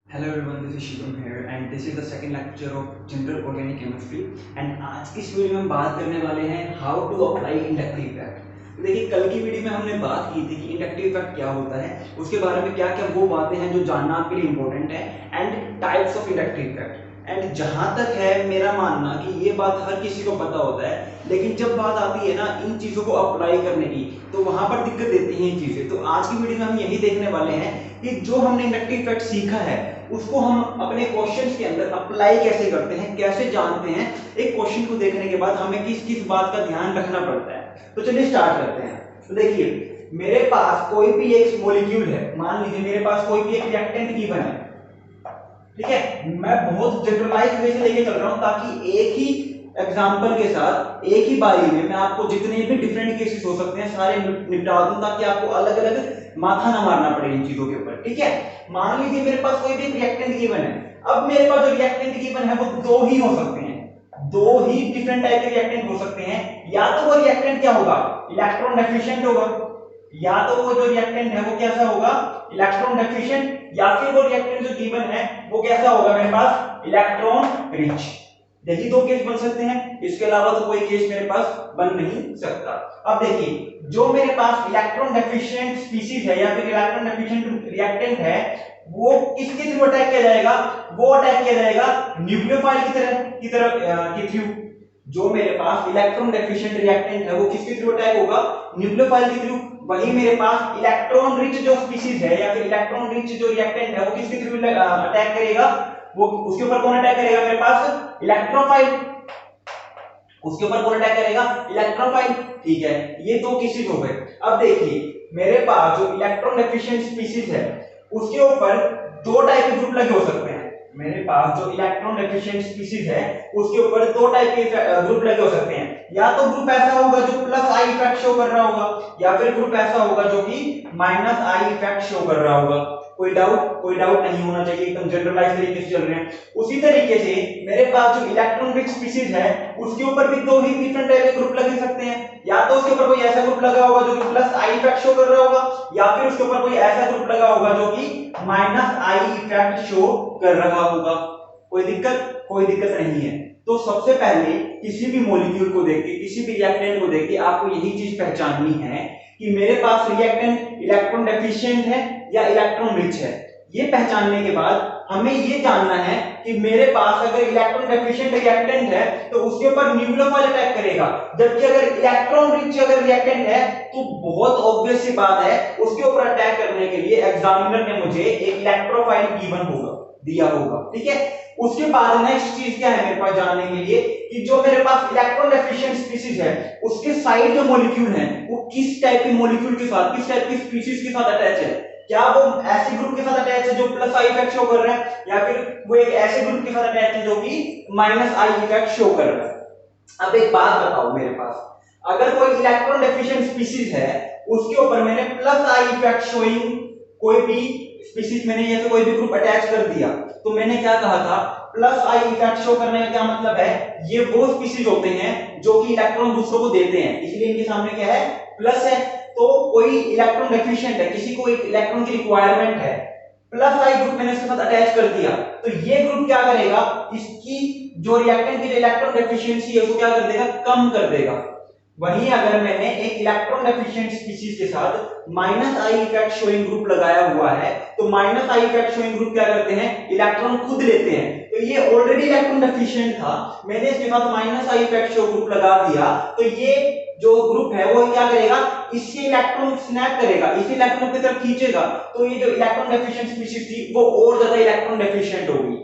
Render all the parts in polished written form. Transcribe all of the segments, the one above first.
Hello everyone, this is Shivam here and this is the second lecture of General Organic Chemistry and आज की इस video में हम बात करने वाले हैं how to apply inductive effect. तो देखिए कल की वीडियो में हमने बात की थी कि इंडक्टिव इफेक्ट क्या होता है, उसके बारे में क्या क्या वो बातें हैं जो जानना आपके लिए इंपॉर्टेंट है and types of inductive effect. And जहां तक है मेरा मानना कि ये बात हर किसी को पता होता है, लेकिन जब बात आती है ना इन चीजों को अप्लाई करने की तो वहां पर दिक्कत देती हैं ये चीजें। तो आज की वीडियो में हम यही देखने वाले हैं कि जो हमने इंडक्टिव इफेक्ट सीखा है उसको हम अपने क्वेश्चंस के अंदर अप्लाई कैसे करते हैं, कैसे जानते हैं। एक क्वेश्चन को देखने के बाद हमें किस किस बात का ध्यान रखना पड़ता है। तो चलिए स्टार्ट करते हैं। तो देखिए मेरे पास कोई भी एक मॉलिक्यूल है, मान लीजिए मेरे पास कोई भी एक रिएक्टेंट गिवन है, ठीक है। मैं बहुत जनरलाइज वे से लेके चल रहा हूं ताकि एक ही एग्जांपल के साथ एक ही बारी में मैं आपको जितने भी डिफरेंट केसेस हो सकते हैं सारे निपटा दूं, ताकि आपको अलग अलग माथा ना मारना पड़े इन चीजों के ऊपर, ठीक है। मान लीजिए मेरे पास कोई भी रिएक्टेंट गिवन है। अब मेरे पास जो रिएक्टेंट गिवन है वो दो ही हो सकते हैं, दो ही डिफरेंट टाइप के रिएक्टेंट हो सकते हैं। या तो वो रिएक्टेंट क्या होगा, इलेक्ट्रॉन डेफिशिएंट होगा, या तो वो जो रिएक्टेंट है वो कैसा होगा, इलेक्ट्रॉन डेफिशिएंट, या फिर वो रिएक्टेंट जो गिवन है वो कैसा होगा मेरे पास, इलेक्ट्रॉन रिच। यही दो केस बन सकते हैं, इसके अलावा तो कोई केस मेरे पास बन नहीं सकता। अब देखिए जो मेरे पास इलेक्ट्रॉन डेफिशिएंट स्पीशीज है या फिर इलेक्ट्रॉन डेफिशिएंट रिएक्टेंट है वो किसके थ्रू अटैक किया जाएगा, वो अटैक किया जाएगा न्यूक्लियोफाइल की थ्रू। जो मेरे पास इलेक्ट्रॉन डेफिशिएंट रिएक्टेंट है वो किसके थ्रू अटैक होगा, न्यूक्लियोफाइल के थ्रू। वही मेरे पास इलेक्ट्रॉन रिच जो स्पीशीज है या फिर इलेक्ट्रॉन रिच जो रिएक्टेंट है वो किसके थ्रू अटैक करेगा, वो उसके ऊपर कौन अटैक करेगा मेरे पास, इलेक्ट्रोफाइल। उसके ऊपर कौन अटैक करेगा, इलेक्ट्रोफाइल, ठीक है। ये दो केसेस हो गए। अब देखिए मेरे पास जो इलेक्ट्रॉन डेफिशिएंट स्पीशीज है उसके ऊपर दो टाइप के ग्रुप लगे हो सकते हैं। मेरे पास जो इलेक्ट्रॉन डेफिशिएंट स्पीशीज है उसके ऊपर दो टाइप के ग्रुप लगे हो सकते हैं। या तो ग्रुप ऐसा होगा जो प्लस आई इफेक्ट शो कर रहा होगा, या फिर ग्रुप ऐसा होगा जो कि माइनस आई इफेक्ट शो कर रहा होगा। कोई डाउट नहीं होना चाहिए, एकदम जनरलाइज तरीके से चल रहे हैं। उसी तरीके से मेरे पास जो इलेक्ट्रॉन रिच स्पीशीज है उसके ऊपर भी दो ही डिफरेंट टाइप के ग्रुप लग सकते हैं। या तो उसके ऊपर कोई ऐसा ग्रुप लगा होगा जो कि प्लस आई इफेक्ट शो कर रहा होगा, या फिर उसके ऊपर कोई ऐसा ग्रुप लगा होगा जो कि माइनस आई इफेक्ट शो कर रहा होगा। कोई दिक्कत नहीं है। तो सबसे पहले किसी भी मॉलिक्यूल को देख के, किसी भी रिएक्टेंट को देख के आपको यही चीज पहचाननी है कि मेरे पास रिएक्टेंट इलेक्ट्रॉन डेफिशिएंट है या इलेक्ट्रॉन रिच है। ये पहचानने के बाद हमें ये जानना है कि मेरे पास अगर इलेक्ट्रॉन डेफिशिएंट रिएक्टेंट है तो उसके ऊपर न्यूक्लियोफाइल अटैक करेगा, जबकि अगर इलेक्ट्रॉन रिच अगर रिएक्टेंट है तो बहुत ऑब्वियस सी बात है उसके ऊपर अटैक करने के लिए एग्जामिनर ने मुझे एक इलेक्ट्रोफाइल गिवन होगा, दिया होगा, ठीक है। उसके बाद नेक्स्ट चीज क्या है मेरे पास जानने के लिए कि जो मेरे पास इलेक्ट्रॉन डेफिशिएंट स्पीशीज है उसके साइड जो मॉलिक्यूल है वो किस टाइप के मॉलिक्यूल के साथ, किस टाइप की स्पीशीज के साथ अटैच है। क्या वो ऐसे ग्रुप के साथ अटैच है जो प्लस आई इफेक्ट शो कर रहा है, या फिर वो एक ऐसे ग्रुप के साथ अटैच है जो कि माइनस आई इफेक्ट शो कर रहा है। अब एक बात बताओ, मेरे पास अगर कोई इलेक्ट्रॉन डेफिशिएंट स्पीशीज है उसके ऊपर मैंने प्लस आई इफेक्ट शोइंग कोई भी स्पीशीज मैंने या तो कोई भी ग्रुप अटैच कर दिया, तो मैंने क्या कहा था, प्लस आई इफेक्ट शो करने का क्या मतलब है, ये वो स्पीशीज होते हैं जो कि इलेक्ट्रॉन दूसरों को देते हैं, इसलिए इनके सामने क्या है, प्लस है। तो कोई इलेक्ट्रॉन डेफिशिएंट है, किसी को एक इलेक्ट्रॉन की रिक्वायरमेंट है, प्लस आई ग्रुप मैंने इसके साथ अटैच कर दिया, तो ये ग्रुप क्या करेगा, इसकी जो रिएक्टेंट की इलेक्ट्रॉन डेफिशिएंसी है उसको क्या कर देगा, कम कर देगा। वहीं अगर मैंने एक इलेक्ट्रॉन डेफिशिएंट स्पीशीज के साथ minus I effect showing group लगाया हुआ है, तो minus I effect showing group क्या करते हैं, इलेक्ट्रॉन खुद लेते हैं। तो ये ऑलरेडी इलेक्ट्रॉन डेफिशिएंट था, मैंने इसके साथ minus I effect show group लगा दिया, तो ये जो ग्रुप है वो क्या करेगा, इससे इलेक्ट्रॉन स्नैप करेगा, इसी इलेक्ट्रॉन की तरफ खींचेगा, तो ये जो इलेक्ट्रॉन डेफिशिएंट स्पीशीज थी वो और ज्यादा इलेक्ट्रॉन डेफिशिएंट होगी।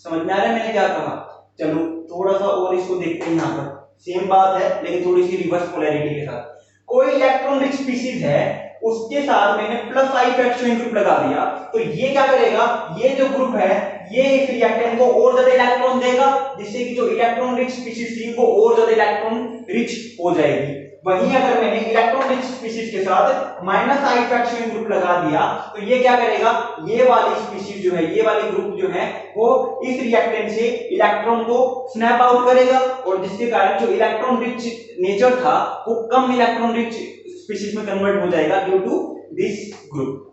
समझ में आ रहा है मैंने क्या कहा। चलो थोड़ा सा और इसको देखते हैं। यहाँ पर सेम बात है लेकिन थोड़ी सी रिवर्स पोलैरिटी के साथ। कोई इलेक्ट्रॉन रिच स्पीशीज है उसके साथ मैंने plus I effect showing group लगा दिया, तो ये क्या करेगा, ये जो ग्रुप है ये इस रिएक्टेंट को और ज्यादा इलेक्ट्रॉन देगा, जिससे कि जो इलेक्ट्रॉन रिच स्पीशीज थी वो और ज्यादा इलेक्ट्रॉन रिच हो जाएगी। वहीं अगर मैंने इलेक्ट्रॉन रिच स्पीशीज के साथ minus I effect showing group लगा दिया, तो ये क्या करेगा, ये वाली स्पीशीज जो है, ये वाली ग्रुप जो है वो इस रिएक्टेंट से इलेक्ट्रॉन को स्नैप आउट करेगा, और जिसके कारण जो इलेक्ट्रॉन रिच नेचर था वो कम इलेक्ट्रॉन रिच स्पीशीज में कन्वर्ट हो जाएगा ड्यू टू दिस ग्रुप।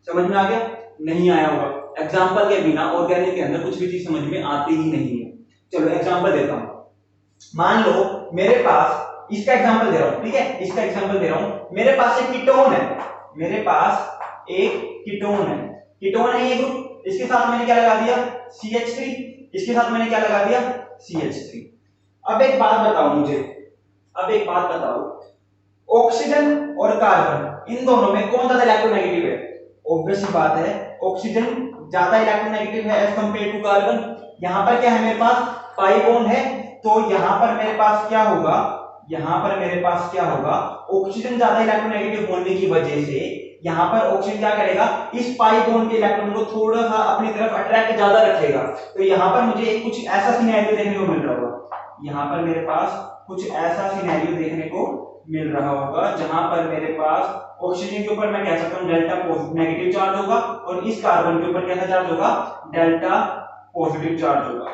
समझ में आ गया, नहीं आया होगा। एग्जांपल के बिना ऑर्गेनिक के अंदर कुछ भी चीज समझ में आती ही नहीं है। चलो एग्जांपल देता हूं। मान लो मेरे पास, इसका एग्जांपल दे रहा हूं, ठीक है, इसका एग्जांपल दे रहा हूं। मेरे पास एक कीटोन है, मेरे पास एक कीटोन है, कीटोन है ये ग्रुप, इसके साथ मैंने क्या लगा दिया CH3, इसके साथ मैंने क्या लगा दिया CH3। अब एक बात बताओ मुझे, अब एक बात बताओ, ऑक्सीजन और कार्बन इन दोनों में कौन ज्यादा इलेक्ट्रोनेगेटिव है? ऑब्वियस सी बात है, ऑक्सीजन ज्यादा इलेक्ट्रोनेगेटिव है एज कंपेयर टू कार्बन। यहां पर क्या है मेरे पास पाई बॉन्ड है, तो यहां पर मेरे पास क्या होगा, यहां पर मेरे पास क्या होगा, ऑक्सीजन ज्यादा इलेक्ट्रोनेगेटिव होने की वजह से यहां पर ऑक्सीजन क्या करेगा, इस पाई बॉन्ड के इलेक्ट्रॉन को थोड़ा सा अपनी तरफ अट्रैक्ट ज्यादा रखेगा। तो यहां पर मुझे एक कुछ ऐसा सिनेरियो देखने को मिल रहा होगा, यहां पर मेरे पास कुछ ऐसा सिनेरियो देखने को मिल रहा होगा जहां पर मेरे पास ऑक्सीजन के ऊपर मैं कह सकता हूं डेल्टा नेगेटिव चार्ज होगा और इस कार्बन के ऊपर कैसा चार्ज होगा, डेल्टा पॉजिटिव चार्ज होगा।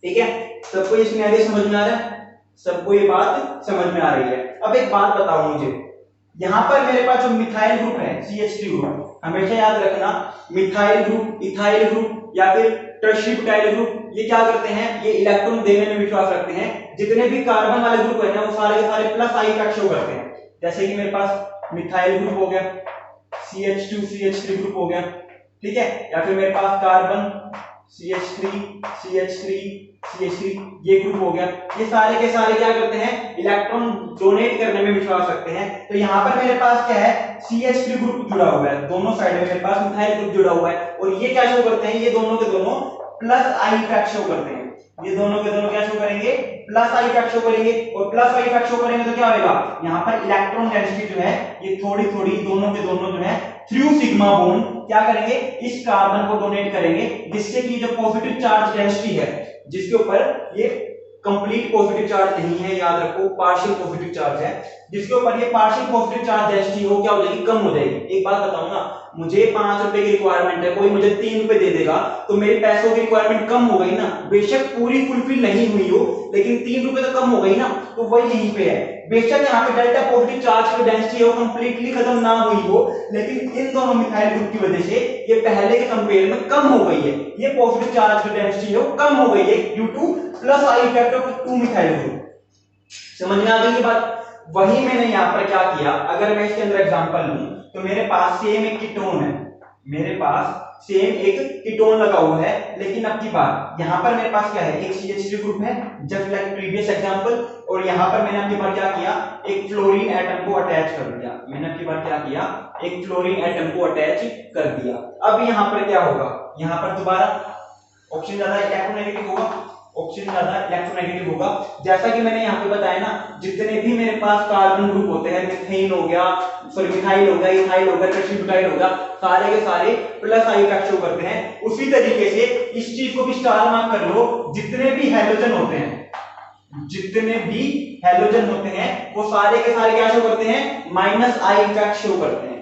ठीक है, सबको ये सिनेरियो समझ में आ रहा है? सबको ये बात समझ में आ रही है? अब एक बात बताओ मुझे, यहां पर मेरे पास जो मिथाइल ग्रुप है CH3 ग्रुप, हमेशा याद रखना मिथाइल ग्रुप, इथाइल ग्रुप या फिर टर्शियरी ब्यूटाइल ग्रुप, ये क्या करते हैं, ये इलेक्ट्रॉन देने में विश्वास रखते हैं। जितने भी कार्बन वाले ग्रुप है ना वो सारे के सारे प्लस आई इफेक्ट शो करते हैं। जैसे कि मेरे पास मिथाइल ग्रुप हो गया, CH2 CH3 ग्रुप हो गया, ठीक है, या फिर मेरे पास कार्बन CH3 CH3 CH3 ये ग्रुप हो गया। ये सारे के सारे क्या करते हैं, इलेक्ट्रॉन डोनेट करने में विश्वास रखते हैं। तो यहाँ पर मेरे पास क्या है, CH3 ग्रुप जुड़ा हुआ है, दोनों साइड में मेरे पास मिथाइल ग्रुप जुड़ा हुआ है, और ये क्या शो करते हैं, ये दोनों के दोनों प्लस आई इफेक्ट शो करते हैं। ये दोनों के दोनों क्या शो करेंगे, प्लस आई इफेक्ट शो करेंगे, और प्लस आई इफेक्ट शो करेंगे तो क्या होगा, यहाँ पर इलेक्ट्रॉन डेंसिटी जो है ये थोड़ी थोड़ी दोनों के दोनों जो है थ्रू सिग्मा बॉन्ड क्या करेंगे, इस कार्बन को डोनेट करेंगे, जिससे कि जो पॉजिटिव चार्ज डेंसिटी है जिसके ऊपर ये कंप्लीट पॉजिटिव चार्ज नहीं है, याद रखो पार्शियल पॉजिटिव चार्ज है, जिसके ऊपर ये पार्शियल पॉजिटिव चार्ज डेंसिटी हो क्या हो जाएगी, कम हो जाएगी। एक बात बताऊं ना, मुझे 5 रुपए की रिक्वायरमेंट है, कोई मुझे 3 रुपए दे देगा तो मेरी पैसों की रिक्वायरमेंट कम हो गई ना, बेशक पूरी फुलफिल नहीं हुई हो लेकिन 3 रुपए तो कम हो गई ना। तो वही यहीं पे है, बेशक यहाँ पे डेल्टा पॉजिटिव चार्ज की डेंसिटी है वो कंप्लीटली खत्म ना हुई हो, लेकिन इन दोनों मिथाइल ग्रुप की वजह से ये पहले के कंपेयर में कम हो गई है, ये पॉजिटिव चार्ज की डेंसिटी है वो कम हो गई है due two plus I effect of 2 methyl group. समझ में आ गई ये बात? वही मैंने यहाँ पर क्या किया, अगर मैं इसके अंदर एग्जांपल लूं तो मेरे पास सेम एक कीटोन है, मेरे पास सेम एक कीटोन लगा हुआ है, लेकिन अब की बात यहाँ पर मेरे पास क्या है, एक CH3 ग्रुप है जस्ट लाइक प्रीवियस एग्जांपल, और यहाँ पर मैंने अब की बार क्या किया, एक फ्लोरीन एटम को अटैच कर दिया। मैंने अब की बार क्या किया, एक फ्लोरीन एटम को अटैच कर दिया। अब यहाँ पर क्या होगा, यहाँ पर दोबारा ऑक्सीजन ज्यादा इलेक्ट्रोनेगेटिव होगा, ऑक्सीजन ज्यादा इलेक्ट्रोनेगेटिव होगा। जैसा कि मैंने यहाँ पे बताया ना, जितने भी मेरे पास कार्बन ग्रुप होते हैं, मिथेन हो गया, सॉरी मिथाइल हो गया, इथाइल हो गया, टर्शियरी ब्यूटाइल हो गया, सारे के सारे प्लस आई इफेक्ट शो करते हैं। उसी तरीके से इस चीज को भी स्टार मार्क कर लो, जितने भी हैलोजन होते हैं, जितने भी हैलोजन होते हैं वो सारे के सारे क्या शो करते हैं, माइनस आई इफेक्ट शो करते हैं।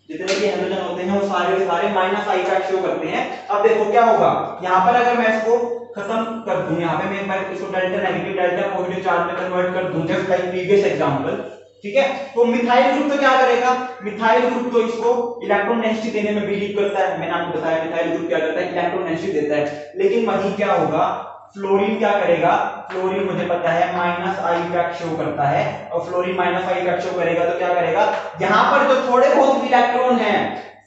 जितने भी हैलोजन होते हैं वो सारे के सारे माइनस आई इफेक्ट शो करते हैं। अब देखो क्या होगा, यहाँ पर अगर मैं इसको खत्म कर दूं, यहाँ पे मैं एक बार इसको delta negative delta positive charge में कन्वर्ट कर दूं जस्ट लाइक प्रीवियस एग्जांपल, ठीक है, तो मिथाइल ग्रुप तो क्या करेगा, मिथाइल ग्रुप तो इसको इलेक्ट्रॉन डेंसिटी देने में बिलीव करता है। मैंने आपको बताया मिथाइल ग्रुप क्या करता है, इलेक्ट्रॉन डेंसिटी देता है। लेकिन वही क्या होगा, फ्लोरीन क्या करेगा, फ्लोरीन मुझे पता है माइनस आई इफेक्ट शो करता है, और fluorine minus I effect show करेगा तो क्या करेगा, यहाँ पर जो थोड़े बहुत इलेक्ट्रॉन हैं,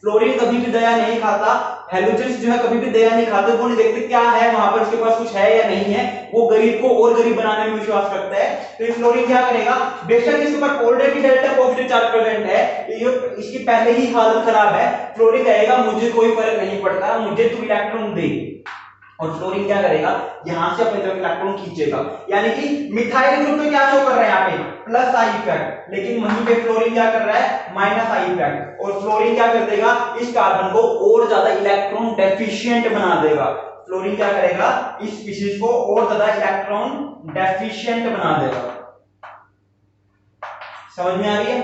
फ्लोरीन कभी भी दया नहीं खाता, हैलोजन्स जो है कभी भी दया नहीं खाते, वो नहीं देखते क्या है वहां पर, उसके पास कुछ है या नहीं है, वो गरीब को और गरीब बनाने में विश्वास रखता है। तो फ्लोरीन क्या करेगा, बेशक इसके ऊपर already delta positive charge present है, ये इसकी पहले ही हालत खराब है, फ्लोरीन कहेगा मुझे कोई फर्क नहीं पड़ता, मुझे तू इलेक्ट्रॉन दे, और फ्लोरीन क्या करेगा, यहां से अपनी तरफ इलेक्ट्रॉन खींचेगा। यानी कि मिथाइल ग्रुप तो क्या शो कर रहा है यहाँ पे, प्लस आई इफेक्ट, लेकिन वहीं पे फ्लोरीन क्या कर रहा है, माइनस आई इफेक्ट, और फ्लोरीन क्या कर देगा, इस कार्बन को और ज्यादा इलेक्ट्रॉन डेफिशिएंट बना देगा। फ्लोरीन क्या करेगा, इस स्पीशीज को और ज्यादा इलेक्ट्रॉन डेफिशिएंट बना देगा। समझ में आ रही है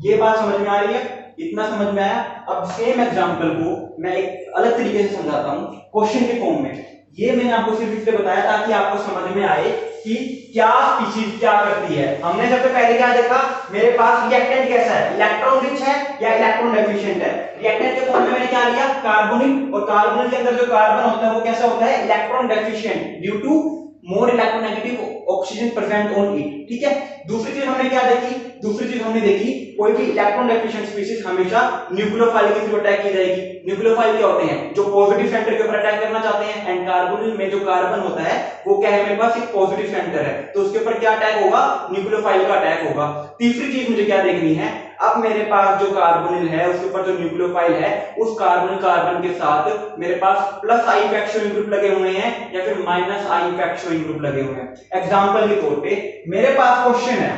ये बात, समझ में आ रही है, इतना समझ में आया। अब सेम एग्जांपल को मैं एक अलग तरीके से समझाता हूं क्वेश्चन के फॉर्म में। ये मैंने आपको सिर्फ इसलिए बताया ताकि आपको समझ में आए कि क्या स्पीशीज क्या करती है। हमने सबसे पहले क्या देखा, मेरे पास रिएक्टेंट कैसा है, इलेक्ट्रॉन रिच है या इलेक्ट्रॉन डेफिशिएंट है। रिएक्टेंट के फॉर्म में मैंने क्या लिया, कार्बोनिल, और कार्बोनिल के अंदर जो कार्बन होता है वो कैसा होता है, electron deficient due to more electronegative oxygen present on it. ठीक है, दूसरी चीज हमने क्या देखी, दूसरी चीज हमने देखी कोई भी इलेक्ट्रॉन डेफिशिएंट स्पीशीज हमेशा न्यूक्लियोफाइल के थ्रू अटैक की जाएगी। न्यूक्लियोफाइल क्या होते हैं, जो पॉजिटिव सेंटर के ऊपर अटैक करना चाहते हैं, एंड कार्बोनिल में जो कार्बन होता है वो क्या है, मेरे पास एक पॉजिटिव सेंटर है, तो उसके ऊपर क्या अटैक होगा, न्यूक्लियोफाइल का अटैक होगा। तीसरी चीज मुझे क्या देखनी है, अब मेरे पास जो कार्बोनिल है उसके ऊपर जो न्यूक्लियोफाइल है, उस कार्बोनिल कार्बन के साथ मेरे पास plus I effect showing group लगे हुए हैं या फिर minus I effect showing group लगे हुए हैं। एग्जांपल के तौर पे मेरे पास क्वेश्चन है,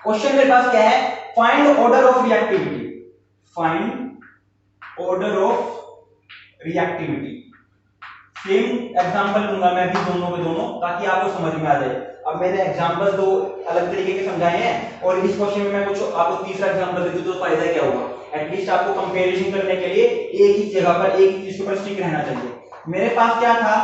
क्वेश्चन मेरे पास क्या है, find order of reactivity, find order of reactivity. Same example दूंगा मैं भी दोनों के दोनों, ताकि आपको समझ में आ जाए। अब मैंने एग्जांपल दो अलग तरीके के समझाए हैं, और इस क्वेश्चन में मैं कुछ आपको तीसरा एग्जांपल दे दूं तो फायदा क्या होगा, एटलीस्ट आपको कंपैरिजन करने के लिए एक ही जगह पर एक ही चीज के ऊपर स्टिक रहना चाहिए। मेरे पास क्या था,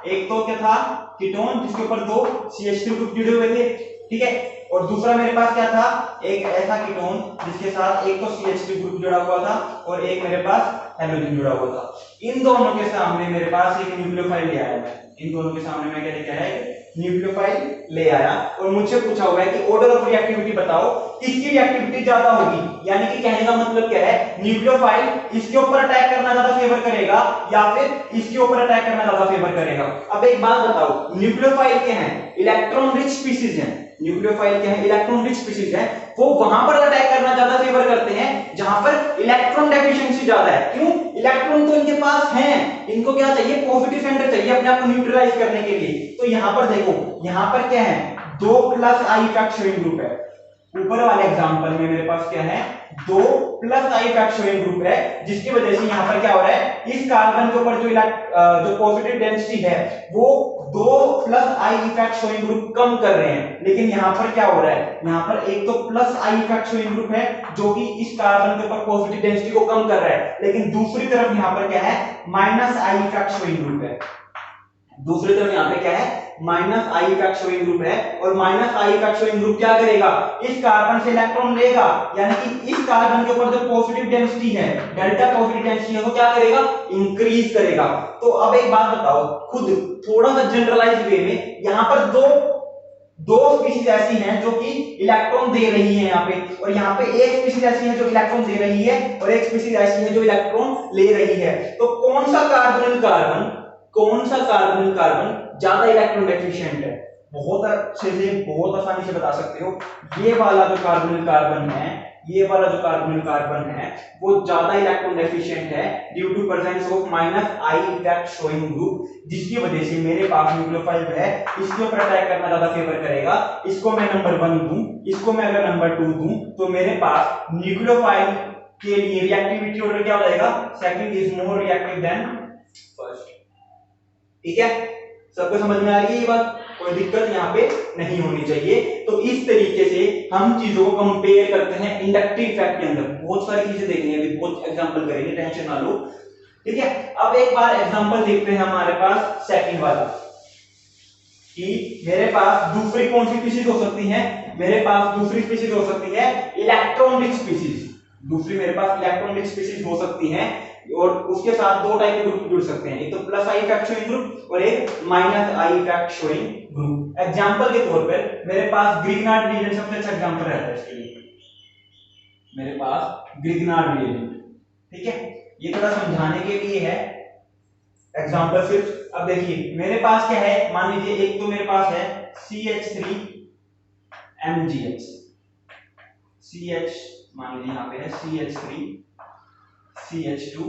एक तो क्या था, कीटोन जिसके ऊपर दो CH3 ग्रुप जुड़े हुए थे, ठीक है, और दूसरा मेरे पास क्या था, एक ऐसा कीटोन जिसके साथ एक तो CH3 ग्रुप जुड़ा हुआ था और एक मेरे पास हाइड्रोजन जुड़ा हुआ था। इन दोनों के सामने मेरे पास एक न्यूक्लियोफाइल ले आया, इन दोनों के सामने मैं क्या लेके आया, न्यूक्लियोफाइल ले आया, और मुझसे पूछा हुआ है कि ऑर्डर ऑफ रिएक्टिविटी बताओ, किसकी रिएक्टिविटी ज्यादा होगी। यानी कि कहने का मतलब क्या है, न्यूक्लियोफाइल इसके ऊपर अटैक करना ज्यादा फेवर करेगा या फिर इसके ऊपर अटैक करना ज्यादा फेवर करेगा। अब एक बात बताओ, न्यूक्लियोफाइल क्या है, इलेक्ट्रॉन रिच स्पीशीज है, न्यूक्लियोफाइल क्या है, इलेक्ट्रॉन रिच स्पीशीज है, वो वहां पर अटैक करना ज्यादा फेवर करते हैं जहां पर इलेक्ट्रॉन डेफिशिएंसी ज्यादा है। क्यों, इलेक्ट्रॉन तो इनके पास हैं, इनको क्या चाहिए, पॉजिटिव सेंटर चाहिए अपने आप को न्यूट्रलाइज करने के लिए। तो यहां पर देखो, यहां पर क्या है, 2 plus I effect showing group है, ऊपर वाले एग्जांपल में मेरे पास क्या है, 2 plus I effect showing group है, जिसकी वजह से यहां पर क्या हो रहा है, इस कार्बन के ऊपर जो पॉजिटिव डेंसिटी है वो 2 plus I effect showing group कम कर रहे हैं। लेकिन यहां पर क्या हो रहा है, यहां पर एक तो plus I effect showing group है जो कि इस कार्बन के ऊपर पॉजिटिव डेंसिटी को कम कर रहा है, लेकिन दूसरी तरफ यहां पर क्या है, minus I effect showing group है, दूसरी तरफ यहां पे क्या है, minus I effect showing group है, और minus I effect showing group क्या करेगा, इस कार्बन से इलेक्ट्रॉन लेगा, यानी कि इस कार्बन के ऊपर जो पॉजिटिव डेंसिटी है, डेल्टा पॉजिटिव डेंसिटी है, वो क्या करेगा, इंक्रीज करेगा। तो अब एक बात बताओ, खुद थोड़ा सा जनरलाइज वे में, यहां पर दो स्पीशीज ऐसी हैं जो कि इलेक्ट्रॉन दे रही है यहाँ पे, और यहाँ पे एक स्पीशीज ऐसी है जो इलेक्ट्रॉन दे रही है, और एक स्पीशीज ऐसी है जो इलेक्ट्रॉन ले रही है। तो कौन सा कार्बोनिल कार्बन ज्यादा इलेक्ट्रॉन डेफिशिएंट है, बहुत अच्छे से, बहुत आसानी से बता सकते हो, ये वाला जो कार्बोनिल कार्बन है, ये वाला जो कार्बोनिल कार्बन है वो ज्यादा इलेक्ट्रॉन डेफिशिएंट है due to presence of minus I effect showing group, जिसकी वजह से मेरे पास न्यूक्लियोफाइल है, इसके ऊपर अटैक करना ज्यादा फेवर करेगा। इसको मैं नंबर 1 दूं, इसको मैं अगर नंबर 2 दूं, तो मेरे पास न्यूक्लियोफाइल के लिए रिएक्टिविटी ऑर्डर क्या हो जाएगा, second is more reactive than first. ठीक है, सबको समझ में आ रही है ये बात, कोई दिक्कत यहाँ पे नहीं होनी चाहिए। तो इस तरीके से हम चीजों को कंपेयर करते हैं इंडक्टिव इफेक्ट के अंदर। बहुत सारी चीजें देखनी है, अभी बहुत एग्जांपल करेंगे, टेंशन ना लो, ठीक है। अब एक बार एग्जांपल देखते हैं हमारे पास सेकंड वाला, कि मेरे पास दूसरी कौन सी स्पीशीज हो सकती है, मेरे पास दूसरी स्पीशीज हो सकती है इलेक्ट्रॉन रिच स्पीशीज, दूसरी मेरे पास इलेक्ट्रॉन रिच स्पीशीज हो सकती हैं, और उसके साथ दो टाइप के ग्रुप जुड़ सकते हैं, एक तो plus I effect showing group और एक minus I effect showing group. Example के तौर पर मेरे पास ग्रिग्नार्ड रिएजेंट सबसे अच्छा एग्जांपल रहता है इसके लिए, मेरे पास ग्रिग्नार्ड रिएजेंट, ठीक है, ये थोड़ा समझाने के लिए है एग्जांपल सिर्फ। अब देखिए मेरे पास क्या है, मान लीजिए एक तो मेरे पास है CH3 MgH, CH मान लीजिए यहाँ पे है CH3 CH2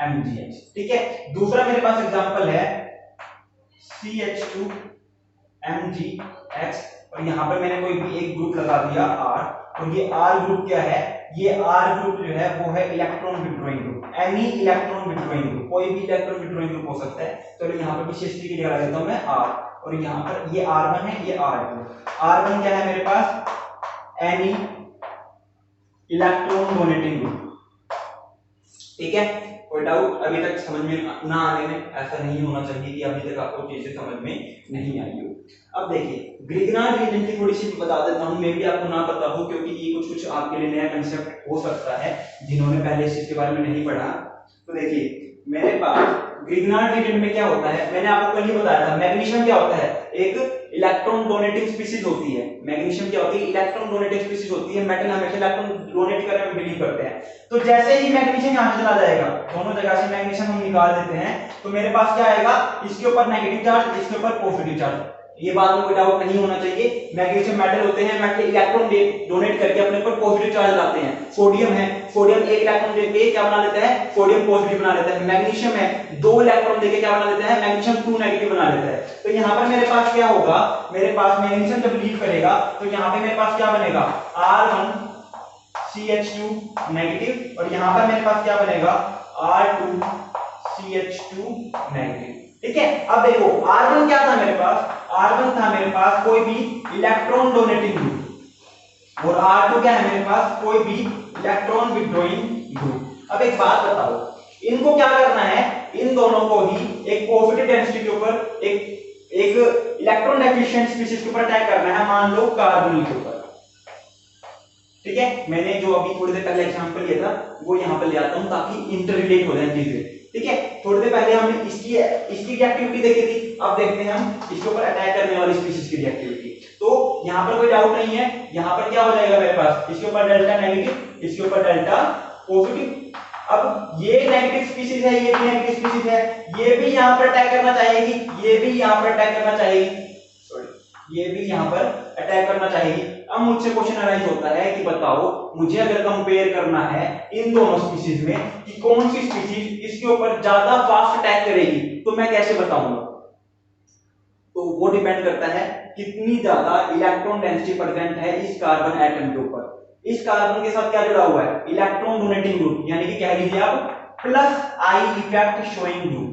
MgH, ठीक है। दूसरा मेरे पास एग्जांपल है CH2 MgH, और यहाँ पे मैंने कोई भी एक ग्रुप लगा दिया R, और ये R ग्रुप क्या है, ये R ग्रुप जो है वो है electron withdrawing group, any electron withdrawing group, कोई भी इलेक्ट्रॉन विड्रॉइंग ग्रुप हो सकता है। तो यहाँ पर विशेष की जगह देता हूं मैं R, और यहाँ पर ये R1 है, ये R2। R1 क्या है मेरे पास, एनी इलेक्ट्रॉन डोनेटिंग ग्रुप, ठीक है, कोई डाउट अभी तक समझ में ना आने में? ऐसा नहीं होना चाहिए कि अभी तक आपको चीजें समझ में नहीं आई हो। अब देखिए ग्रिग्नार्ड रीजन की थोड़ी सी बता देता हूँ, मैं भी आपको ना पता हो क्योंकि ये कुछ आपके लिए नया कंसेप्ट हो सकता है जिन्होंने पहले इस चीज के बारे में नहीं पढ़ा। तो देखिए मेरे पास ग्रिग्नार्ड रीजन में क्या होता है, मैंने आपको कल ही बताया था, मैग्नीशियम क्या होता है, एक इलेक्ट्रॉन डोनेटिंग स्पीशीज होती है। मैग्नीशियम क्या होती है, इलेक्ट्रॉन डोनेटिंग स्पीशीज होती है। मेटल हमेशा इलेक्ट्रॉन डोनेट करने में बिलीव करते हैं। तो जैसे ही मैग्नीशियम यहां से चला जाएगा, दोनों जगह से मैग्नीशियम हम निकाल देते हैं, तो मेरे पास क्या आएगा, इसके ऊपर नेगेटिव चार्ज, इसके ऊपर पॉजिटिव चार्ज। ये बात में कोई डाउट नहीं होना चाहिए। मैग्नीशियम मेटल होते हैं, मेटल इलेक्ट्रॉन डोनेट करके अपने ऊपर पॉजिटिव चार्ज लाते हैं। सोडियम है, सोडियम एक इलेक्ट्रॉन देके क्या बना लेता है, सोडियम पॉजिटिव बना लेता है। मैग्नीशियम है, दो इलेक्ट्रॉन देके क्या बना लेता है, मैग्नीशियम 2 नेगेटिव बना लेता है। तो यहाँ पर मेरे पास क्या होगा, मेरे पास मैग्नीशियम जब लीव करेगा तो यहाँ पे मेरे पास क्या बनेगा, R1CH2 नेगेटिव, और यहाँ पर मेरे पास क्या बनेगा, R2CH2 नेगेटिव। ठीक है। अब देखो R1 क्या था मेरे पास, R1 था मेरे पास कोई भी इलेक्ट्रॉन डोनेटिंग ग्रुप, और R2 क्या है मेरे पास, कोई भी इलेक्ट्रॉन विथड्रॉइंग ग्रुप। अब एक बात बताओ, इनको क्या करना है, इन दोनों को ही एक पॉजिटिव डेंसिटी के ऊपर एक इलेक्ट्रॉन डेफिशिएंट स्पीशीज के ऊपर अटैक करना है, मान लो कार्बोनिल के ऊपर। ठीक है, मैंने जो अभी थोड़ी देर पहले एग्जांपल लिया था वो यहां पर ले आता हूं ताकि इंटररिलेट हो जाए चीजें। ठीक है, थोड़ी देर पहले हमने इसकी रिएक्टिविटी देखी थी, अब देखते हैं हम इसके ऊपर अटैक करने वाली स्पीशीज की रिएक्टिविटी। तो यहां पर कोई डाउट नहीं है, यहां पर क्या हो जाएगा मेरे पास, इसके ऊपर डेल्टा नेगेटिव, इसके ऊपर डेल्टा पॉजिटिव। अब ये नेगेटिव स्पीशीज है, ये भी नेगेटिव स्पीशीज है, ये भी यहां पर अटैक करना चाहेगी, ये भी यहां पर अटैक करना चाहेगी, सॉरी ये भी यहां पर अटैक करना चाहेगी। अब मुझसे क्वेश्चन अराइज होता है कि बताओ मुझे अगर कंपेयर करना है इन दोनों स्पीशीज में कि कौन सी स्पीशीज इसके ऊपर ज्यादा फास्ट अटैक करेगी, तो मैं कैसे बताऊंगा? तो वो डिपेंड करता है कितनी ज्यादा इलेक्ट्रॉन डेंसिटी प्रेजेंट है इस कार्बन एटम के ऊपर। इस कार्बन के साथ क्या जुड़ा हुआ है, इलेक्ट्रॉन डोनेटिंग ग्रुप, यानी कि कह लीजिए आप plus I effect showing group.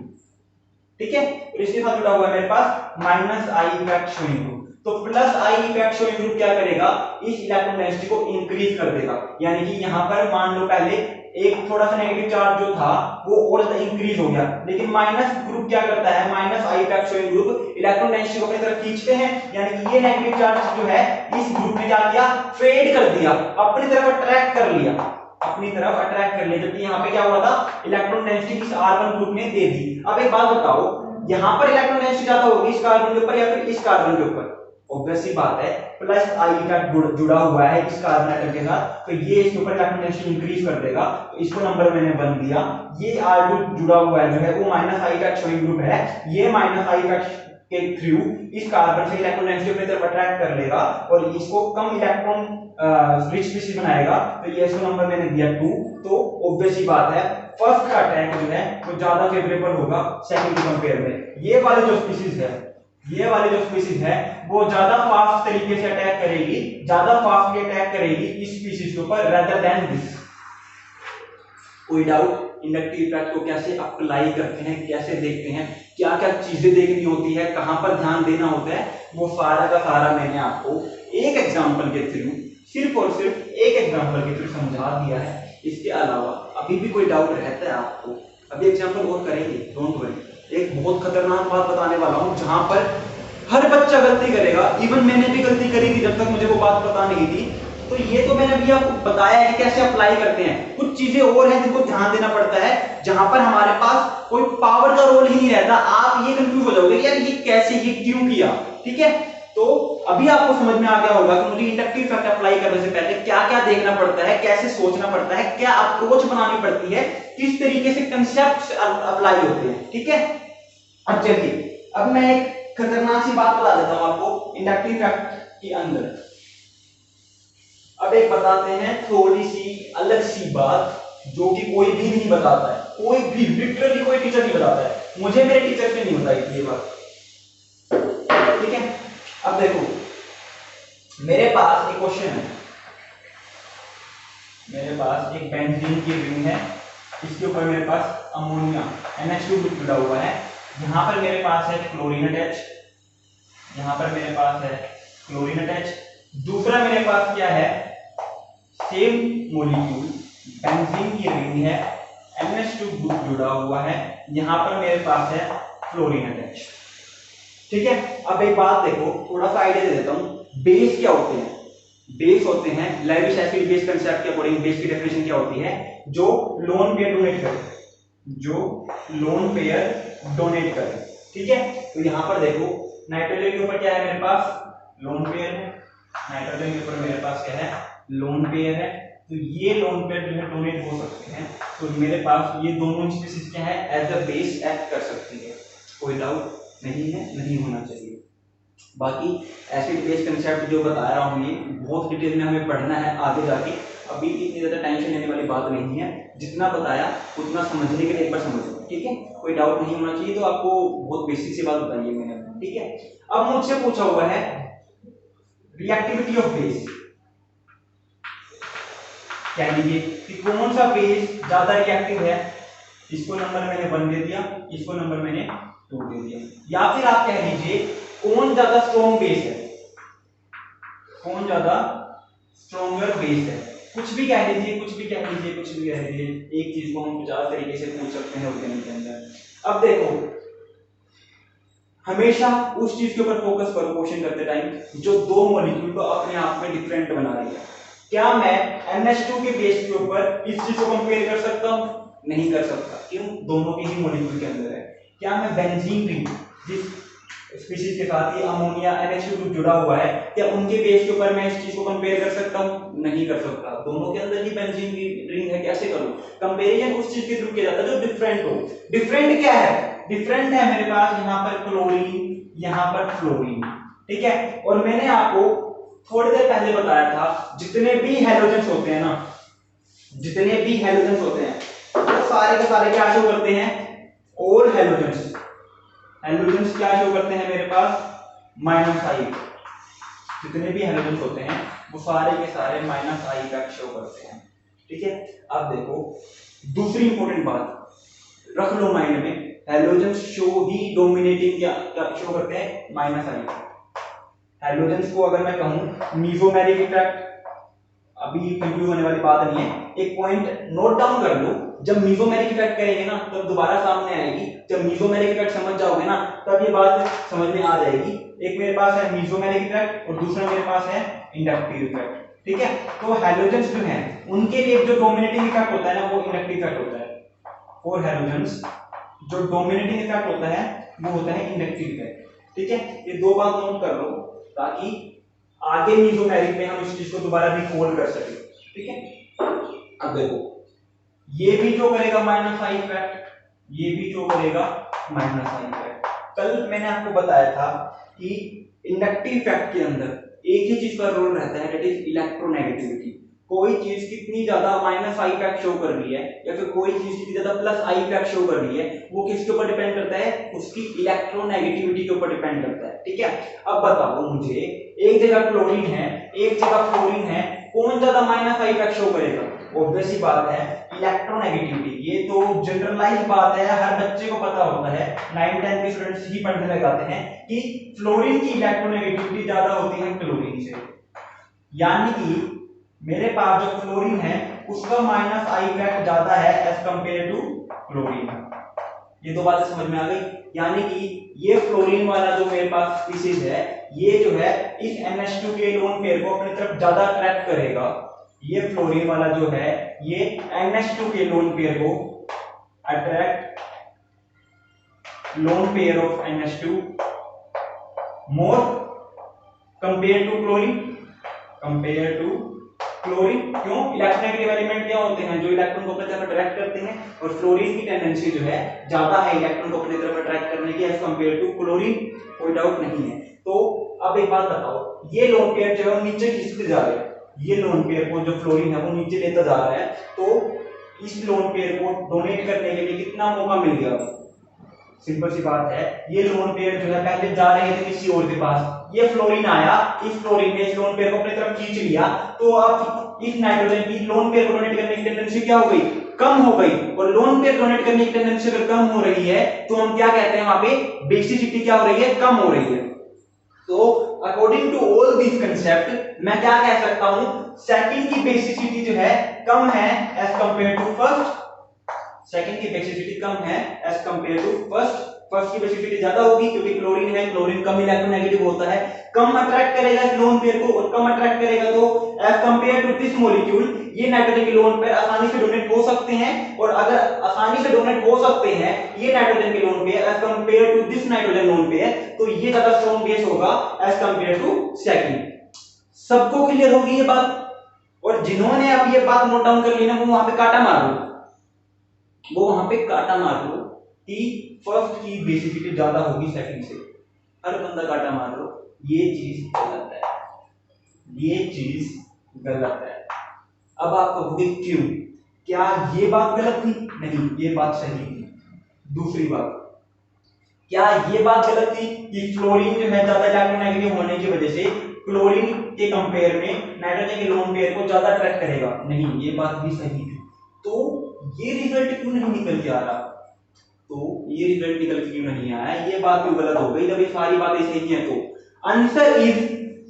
ठीक है, और इसके साथ जुड़ा हुआ है मेरे पास minus I effect showing group. तो plus I effect showing group क्या करेगा, इस इलेक्ट्रॉन डेंसिटी को इंक्रीज कर देगा, यानी कि यहां पर मान लो पहले एक थोड़ा सा नेगेटिव चार्ज जो था वो और ज्यादा इंक्रीज हो गया, लेकिन माइनस ग्रुप क्या करता है, minus I effect showing group electron density को अपनी तरफ खींचते हैं, यानी कि ये नेगेटिव चार्ज जो है इस ग्रुप ने क्या किया, फेड कर दिया, अपनी तरफ अट्रैक्ट कर लिया, अपनी तरफ अट्रैक्ट कर लिया, जबकि यहाँ पे क्या हुआ था, इलेक्ट्रॉन डेंसिटी इस R1 ग्रुप ने दे दी। अब एक बात बताओ, यहाँ पर इलेक्ट्रॉन डेंसिटी ज्यादा होगी इस कार्बन के ऊपर या फिर इस कार्बन के ऊपर? ऑब्वियस सी बात है, प्लस आई इफेक्ट जुड़ा हुआ है इस कार्बन एटम के साथ, तो ये इसके ऊपर इलेक्ट्रॉन डेंसिटी इंक्रीज कर देगा, तो इसको नंबर मैंने 1 दिया। ये R2 जुड़ा हुआ है जो है वो minus I effect showing group है, ये माइनस आई इफेक्ट के थ्रू इस कार्बन से इलेक्ट्रॉन डेंसिटी अपनी तरफ अट्रैक्ट कर लेगा और इसको कम इलेक्ट्रॉन रिच स्पीशीज बनाएगा, तो ये इसको नंबर मैंने दिया 2। तो ऑब्वियस ही बात है फर्स्ट का अटैक जो है वो ज्यादा फेवरेबल होगा सेकंड के कंपेयर में। ये वाली जो स्पीशीज है, ये वाली जो स्पीशीज है वो ज्यादा फास्ट तरीके से अटैक करेगी, ज्यादा फास्टली अटैक करेगी इस स्पीशीज के ऊपर रेदर देन दिस। कोई डाउट? इंडक्टिव इफेक्ट को कैसे अप्लाई करते हैं, कैसे देखते हैं, क्या क्या चीजें देखनी होती है, कहां पर ध्यान देना होता है, वो सारा का सारा मैंने आपको एक एग्जांपल के थ्रू, सिर्फ और सिर्फ एक एग्जांपल के थ्रू समझा दिया है। इसके अलावा अभी भी कोई डाउट रहता है आपको, अभी एग्जांपल और करेंगे, डोंट वरी। एक बहुत खतरनाक बात बताने वाला हूं जहां पर हर बच्चा गलती करेगा, इवन मैंने भी गलती करी थी जब तक मुझे वो बात पता नहीं थी। तो ये तो मैंने अभी आपको बताया है कि कैसे अप्लाई करते हैं, कुछ चीजें और हैं जिनको ध्यान देना पड़ता है, जहां पर हमारे पास कोई पावर का रोल ही नहीं रहता। आप ये कंफ्यूज हो जाओगे यार ये कैसे, ये क्यों किया। ठीक है, तो अभी आपको समझ में आ गया होगा कि मुझे इंडक्टिव इफेक्ट अप्लाई करने से पहले क्या क्या देखना पड़ता है, कैसे सोचना पड़ता है, क्या अप्रोच बनानी पड़ती है, किस तरीके से कंसेप्ट अप्लाई होते हैं। ठीक है, अब चलिए अब मैं एक खतरनाक सी बात बता देता हूं आपको इंडक्टिव इफेक्ट के अंदर। अब एक बताते हैं थोड़ी सी अलग सी बात जो कि कोई भी नहीं बताता है, कोई भी लिटरली कोई टीचर नहीं बताता है, मुझे मेरे टीचर से नहीं बताई थी ये बात। ठीक है, अब देखो मेरे पास एक क्वेश्चन है, मेरे पास एक बेंजीन की रिंग है, इसके ऊपर मेरे पास अमोनिया NH2 जुड़ा हुआ है, यहां पर मेरे पास है क्लोरीन अटैच, यहां पर मेरे पास है क्लोरीन अटैच, दूसरा मेरे पास क्या है, सेम मॉलिक्यूल बेंजीन की रिंग है, NH2 ग्रुप जुड़ा हुआ है, यहाँ पर मेरे पास है फ्लोरीन अटैच। ठीक है, अब एक बात देखो, थोड़ा सा आइडिया दे देता हूँ। बेस क्या होते हैं? बेस होते हैं लेविश एसिड बेस कंसेप्ट के अकॉर्डिंग बेस की डेफिनेशन क्या होती है? जो लोन पेयर डोनेट करे, जो लोन पेयर डोनेट करे। ठीक है, तो यहां पर देखो नाइट्रोजन के ऊपर क्या है मेरे पास? लोन पेयर है। नाइट्रोजन के ऊपर मेरे पास क्या है? लोन पेयर है। तो ये लोन पेयर जो है डोनेट हो सकते हैं। तो मेरे पास ये दोनों स्पीशीज क्या है? एज अ बेस एक्ट कर सकती है। कोई डाउट नहीं है, नहीं होना चाहिए। बाकी एसिड बेस कंसेप्ट जो बता रहा हूँ ये बहुत डिटेल में हमें पढ़ना है आगे जाके, अभी इतनी ज़्यादा टेंशन लेने वाली बात नहीं है। जितना बताया उतना समझने के लिए एक बार समझ लो, ठीक है? कोई डाउट नहीं होना चाहिए। तो आपको बहुत बेसिक सी बात बताई है मैंने, ठीक है? अब मुझसे पूछा हुआ है रिएक्टिविटी ऑफ बेस, कह लीजिए कि कौन सा बेस ज्यादा रिएक्टिव है। इसको नंबर मैंने 1 दे दिया, इसको नंबर मैंने 2 दे दिया। या फिर आप कह लीजिए कौन ज्यादा स्ट्रॉन्ग बेस है, कौन ज्यादा स्ट्रॉन्गर बेस है। कुछ भी कह लीजिए, कुछ भी कह लीजिए, कुछ भी कह लीजिए। एक चीज को हम 50 तरीके से पूछ सकते हैं ऑर्गेनिक के अंदर। अब देखो, हमेशा उस चीज के ऊपर फोकस करो क्वेश्चन करते टाइम जो दो मॉलिक्यूल को अपने आप में डिफरेंट बना रही है। क्या मैं NH2 के बेस के ऊपर इस चीज को कंपेयर कर सकता हूं? नहीं कर सकता। क्यों? दोनों के ही मॉलिक्यूल के अंदर है। क्या मैं बेंजीन रिंग जिस स्पीशीज के साथ ये अमोनिया NH2 ग्रुप जुड़ा हुआ है, क्या उनके बेस के ऊपर मैं इस चीज को कंपेयर कर सकता हूं? नहीं कर सकता। दोनों के अंदर ही बेंजीन रिंग है, कैसे करूं? कंपैरिजन उस चीज के थ्रू किया जाता है जो डिफरेंट हो। डिफरेंट क्या है? डिफरेंट है मेरे पास यहाँ पर क्लोरीन, यहाँ पर फ्लोरीन। ठीक है, और मैंने आपको थोड़ी देर पहले बताया था जितने भी हैलोजेंस होते हैं ना, जितने भी हैलोजेंस होते हैं वो सारे के सारे क्या शो करते हैं? ऑल हैलोजेंस, हैलोजेंस क्या शो करते हैं मेरे पास? -I। जितने भी हैलोजेंस होते हैं वो सारे के सारे -I इफेक्ट शो करते हैं। ठीक है, अब देखो दूसरी इंपॉर्टेंट बात रख लो माइंड में, हैलोजेंस शो ही डोमिनेटिंग क्या शो करते हैं? -I। हैलोजेंस को अगर मैं कहूं मीसोमेरिक इफेक्ट, अभी कंफ्यूज होने वाली बात नहीं है, एक पॉइंट नोट डाउन कर लो। जब मीसोमेरिक इफेक्ट करेंगे ना तब दोबारा सामने आएगी। जब मीसोमेरिक इफेक्ट समझ जाओगे ना तब ये बात समझ में आ जाएगी। एक मेरे पास है मीसोमेरिक इफेक्ट और दूसरा मेरे पास है इंडक्टिव इफेक्ट। ठीक है, तो हैलोजेंस जो है उनके लिए जो डोमिनेटिंग इफेक्ट होता है ना वो इंडक्टिव इफेक्ट होता है। फॉर हैलोजेंस जो डोमिनेटिंग इफेक्ट होता है वो होता है इंडक्टिव इफेक्ट। ठीक है, ये दो बात नोट कर लो ताकि आगे मीसोमेरिक में हम इस चीज को दोबारा रिकॉल कर सके। ठीक है, अब देखो ये भी जो करेगा -I इफेक्ट, ये भी जो करेगा -I इफेक्ट। कल मैंने आपको बताया था कि इंडक्टिव इफेक्ट के अंदर एक ही चीज का रोल रहता है, दैट इज इलेक्ट्रोनेगेटिविटी। कोई चीज कितनी ज्यादा -I इफेक्ट शो कर रही है या फिर कोई चीज कितनी ज्यादा +I इफेक्ट शो कर रही है, वो किसके ऊपर डिपेंड करता है? उसकी इलेक्ट्रोनेगेटिविटी के ऊपर डिपेंड करता है। ठीक है, अब बताओ मुझे, एक जगह क्लोरीन है, एक जगह फ्लोरीन है, कौन ज्यादा -I इफेक्ट शो करेगा? ऑब्वियस ही बात है इलेक्ट्रोनेगेटिविटी। ये तो जनरलाइज बात है, हर बच्चे को पता होता है, 9-10 के स्टूडेंट्स ही पढ़ने लग जाते हैं कि फ्लोरीन की इलेक्ट्रोनेगेटिविटी ज्यादा होती है क्लोरीन से। यानी कि मेरे पास जो फ्लोरीन है उसका -I इफेक्ट ज्यादा है एज कंपेयर टू क्लोरीन। ये दो बातें समझ में आ गई। यानी कि ये फ्लोरीन वाला जो मेरे पास स्पीशीज है ये जो है इस NH2 के लोन पेयर को अपनी तरफ ज्यादा अट्रैक्ट करेगा। ये फ्लोरीन वाला जो है ये NH2 के लोन पेयर को attract, lone pair of NH2 more compare to chlorine, compare to chlorine. क्यों? इलेक्ट्रोनेगेटिव एलिमेंट क्या होते हैं? जो इलेक्ट्रॉन को अपनी तरफ अट्रैक्ट करते हैं, और फ्लोरीन की टेंडेंसी जो है ज्यादा है इलेक्ट्रॉन को अपनी तरफ अट्रैक्ट करने की एज कंपेयर टू क्लोरीन। कोई डाउट नहीं है। तो अब एक बात बताओ, ये लोन पेयर जो है नीचे खींचते जा रहे हैं, ये लोन पेयर को जो फ्लोरीन है वो नीचे लेता जा रहा है, तो इस लोन पेयर को डोनेट करने के लिए कितना मौका मिल गया? सिंपल सी बात है, ये लोन पेयर जो है पहले जा रहे थे किसी और के पास, ये फ्लोरीन आया, इस फ्लोरीन ने इस लोन पेयर को अपनी तरफ खींच लिया, तो अब इस नाइट्रोजन की लोन पेयर को डोनेट करने की टेंडेंसी क्या हो गई? कम हो गई। और लोन पेयर डोनेट करने की टेंडेंसी अगर कम हो रही है तो हम क्या कहते हैं? वहां पे बेसिसिटी क्या हो रही है? कम हो रही है। तो according to all this concept मैं क्या कह सकता हूं? सेकंड की बेसिसिटी जो है कम है as compare to first, second की बेसिसिटी कम है as compare to first. First की बेसिसिटी ज्यादा होगी क्योंकि क्लोरीन है, क्लोरीन कम इलेक्ट्रोनेगेटिव होता है, कम अट्रैक्ट करेगा इस लोन पेयर को, और कम अट्रैक्ट करेगा तो as compare to this molecule ये नाइट्रोजन के लोन पेयर आसानी से डोनेट हो सकते हैं। और अगर आसानी से डोनेट हो सकते हैं ये नाइट्रोजन के lone pair as compare to this nitrogen lone pair, तो ये ज्यादा स्ट्रांग बेस होगा एज कंपेयर टू सेकंड। सबको क्लियर होगी ये बात? और जिन्होंने अब ये बात नोट डाउन कर ली ना वो वहां पे काटा मार लो, वो वहां पे काटा मार लो कि फर्स्ट की बेसिसिटी ज्यादा होगी सेकंड से। हर बंदा काटा मार लो, ये चीज गलत है, ये चीज गलत है। अब आप कहोगे क्यों? क्या ये बात गलत थी? नहीं, ये बात सही थी। दूसरी बात, क्या ये बात गलत थी कि फ्लोरीन जो है ज्यादा इलेक्ट्रोनेगेटिव होने की वजह से क्लोरीन के कंपेयर में नाइट्रोजन के लोन पेयर को ज्यादा अट्रैक्ट करेगा? नहीं, ये बात भी सही थी। तो ये रिजल्ट क्यों नहीं निकल के आ रहा? तो ये रिजल्ट निकल के क्यों नहीं आया? ये बात क्यों गलत हो गई जब ये सारी बातें सही हैं? तो आंसर इज,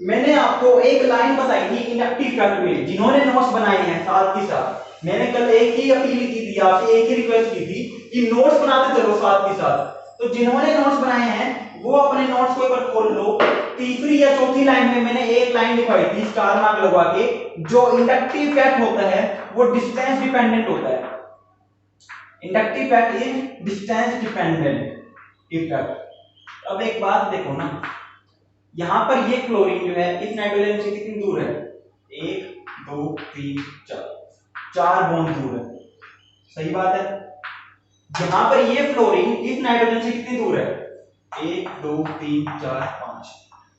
मैंने आपको एक लाइन बताई थी इंडक्टिव फैक्ट में, जिन्होंने नोट्स बनाए हैं साथ ही साथ, मैंने कल एक ही अपील की थी आपसे, एक ही रिक्वेस्ट की थी कि नोट्स बनाते चलो साथ ही साथ। तो जिन्होंने नोट्स बनाए हैं वो अपने नोट्स को एक बार खोल लो। तीसरी या चौथी लाइन में मैंने एक लाइन लिखवाई थी स्टार मार्क लगवा के, जो इंडक्टिव फैक्ट होता है वो डिस्टेंस डिपेंडेंट होता है। Inductive fact is distance dependent effect. अब एक बात देखो ना, यहां पर ये क्लोरीन जो है इस नाइट्रोजन से कितनी दूर है? 1 2 3 4 बॉन्ड दूर है, सही बात है। यहां पर ये फ्लोरीन इस नाइट्रोजन से कितनी दूर है? 1 2 3 4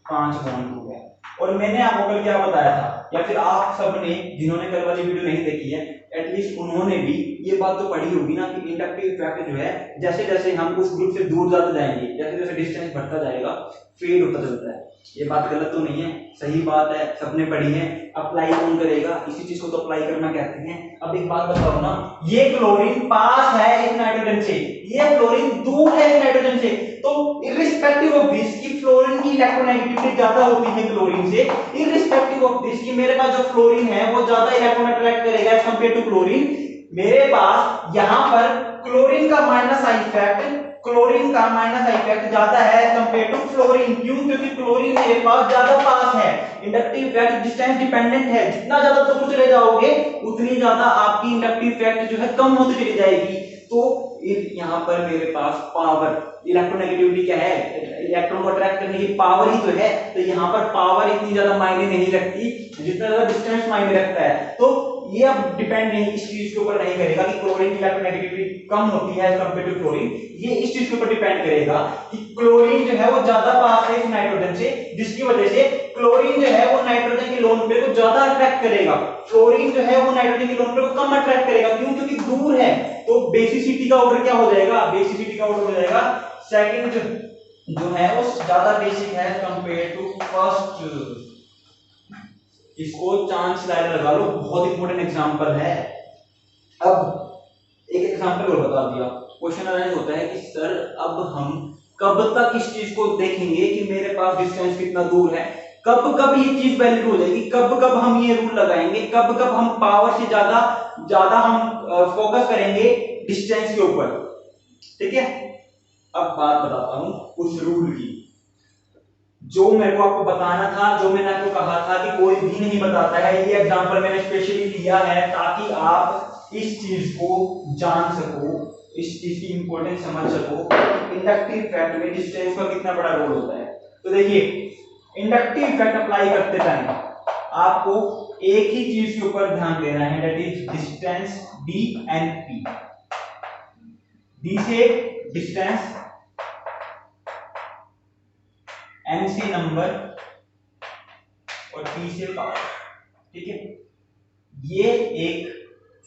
5 बॉन्ड दूर है। और मैंने आपको कल क्या बताया था, या फिर आप सबने जिन्होंने कल वाली वीडियो नहीं देखी है एटलीस्ट उन्होंने भी ये बात तो पढ़ी होगी ना कि इंडक्टिव इफेक्ट जो है जैसे जैसे हम उस ग्रुप से दूर जाते जाएंगे, जैसे जैसे डिस्टेंस बढ़ता जाएगा फेड होता चलता है। ये बात गलत तो नहीं है, सही बात है, सबने पढ़ी है। अप्लाई कौन करेगा? इसी चीज को तो अप्लाई करना कहते हैं। अब एक बात बताओ ना, ये क्लोरीन पास है इस नाइट्रोजन से, ये क्लोरीन दूर है इस नाइट्रोजन से, तो इररिस्पेक्टिव ऑफ दिस कि फ्लोरीन की इलेक्ट्रोनेगेटिविटी ज्यादा होती है क्लोरीन से, इररिस्पेक्टिव ऑफ दिस कि मेरे पास जो फ्लोरीन है वो ज्यादा इलेक्ट्रॉन अट्रैक्ट करेगा एज कंपेयर टू क्लोरीन, मेरे पास यहां पर क्लोरीन का माइनस आई इफेक्ट, क्लोरीन का माइनस आई इफेक्ट ज्यादा है कंपेयर टू फ्लोरीन। क्यों? क्योंकि क्लोरीन मेरे पास ज्यादा पास है। इंडक्टिव इफेक्ट डिस्टेंस डिपेंडेंट है, जितना ज्यादा दूर चले जाओगे उतनी ज्यादा आपकी इंडक्टिव इफेक्ट जो है कम होती चली जाएगी। तो यहां पर मेरे पास पावर, इलेक्ट्रोनेगेटिविटी क्या है? इलेक्ट्रॉन को अट्रैक्ट करने की पावर ही तो है। तो यहां पर पावर इतनी ज्यादा मायने नहीं रखती जितना ज्यादा डिस्टेंस मायने रखता है। तो ये अब डिपेंड नहीं, इस चीज के ऊपर नहीं करेगा कि क्लोरीन की इलेक्ट्रोनेगेटिविटी कम होती है कंपेयर टू क्लोरीन। ये इस चीज के ऊपर डिपेंड करेगा कि क्लोरीन जो है वो ज्यादा पास है इस नाइट्रोजन से, जिसकी वजह से क्लोरीन जो है वो नाइट्रोजन के लोन पेयर को ज्यादा अट्रैक्ट करेगा, फ्लोरीन जो है वो नाइट्रोजन के लोन पेयर को कम अट्रैक्ट करेगा। क्यों? क्योंकि दूर है। तो बेसिसिटी का ऑर्डर क्या हो जाएगा? बेसिसिटी का ऑर्डर हो जाएगा सेकंड जो है वो ज्यादा बेसिक है कंपेयर टू फर्स्ट। इसको चांस लाइन लगा लो, बहुत इंपॉर्टेंट एग्जांपल है। अब एक एग्जांपल और बता दिया, क्वेश्चन अराइज होता है कि सर अब हम कब तक इस चीज को देखेंगे कि मेरे पास डिस्टेंस कितना दूर है, कब कब ये चीज वैलिड हो जाएगी, कब कब हम ये रूल लगाएंगे, कब कब हम पावर से ज्यादा हम फोकस करेंगे डिस्टेंस के ऊपर, ठीक है। अब बात बताता हूं उस रूल की जो मेरे को आपको बताना था, जो मैंने आपको कहा था कि कोई भी नहीं बताता है। ये एग्जांपल मैंने स्पेशली लिया है ताकि आप इस चीज को जान सको, इस चीज की इंपॉर्टेंस समझ सको, इंडक्टिव इफेक्ट में डिस्टेंस का कितना बड़ा रोल होता है। तो देखिए, इंडक्टिव इफेक्ट अप्लाई करते टाइम आपको एक ही चीज के ऊपर ध्यान देना है, that is distance D and P. D से डिस्टेंस, एन से नंबर और पी से पावर, ठीक है। ये एक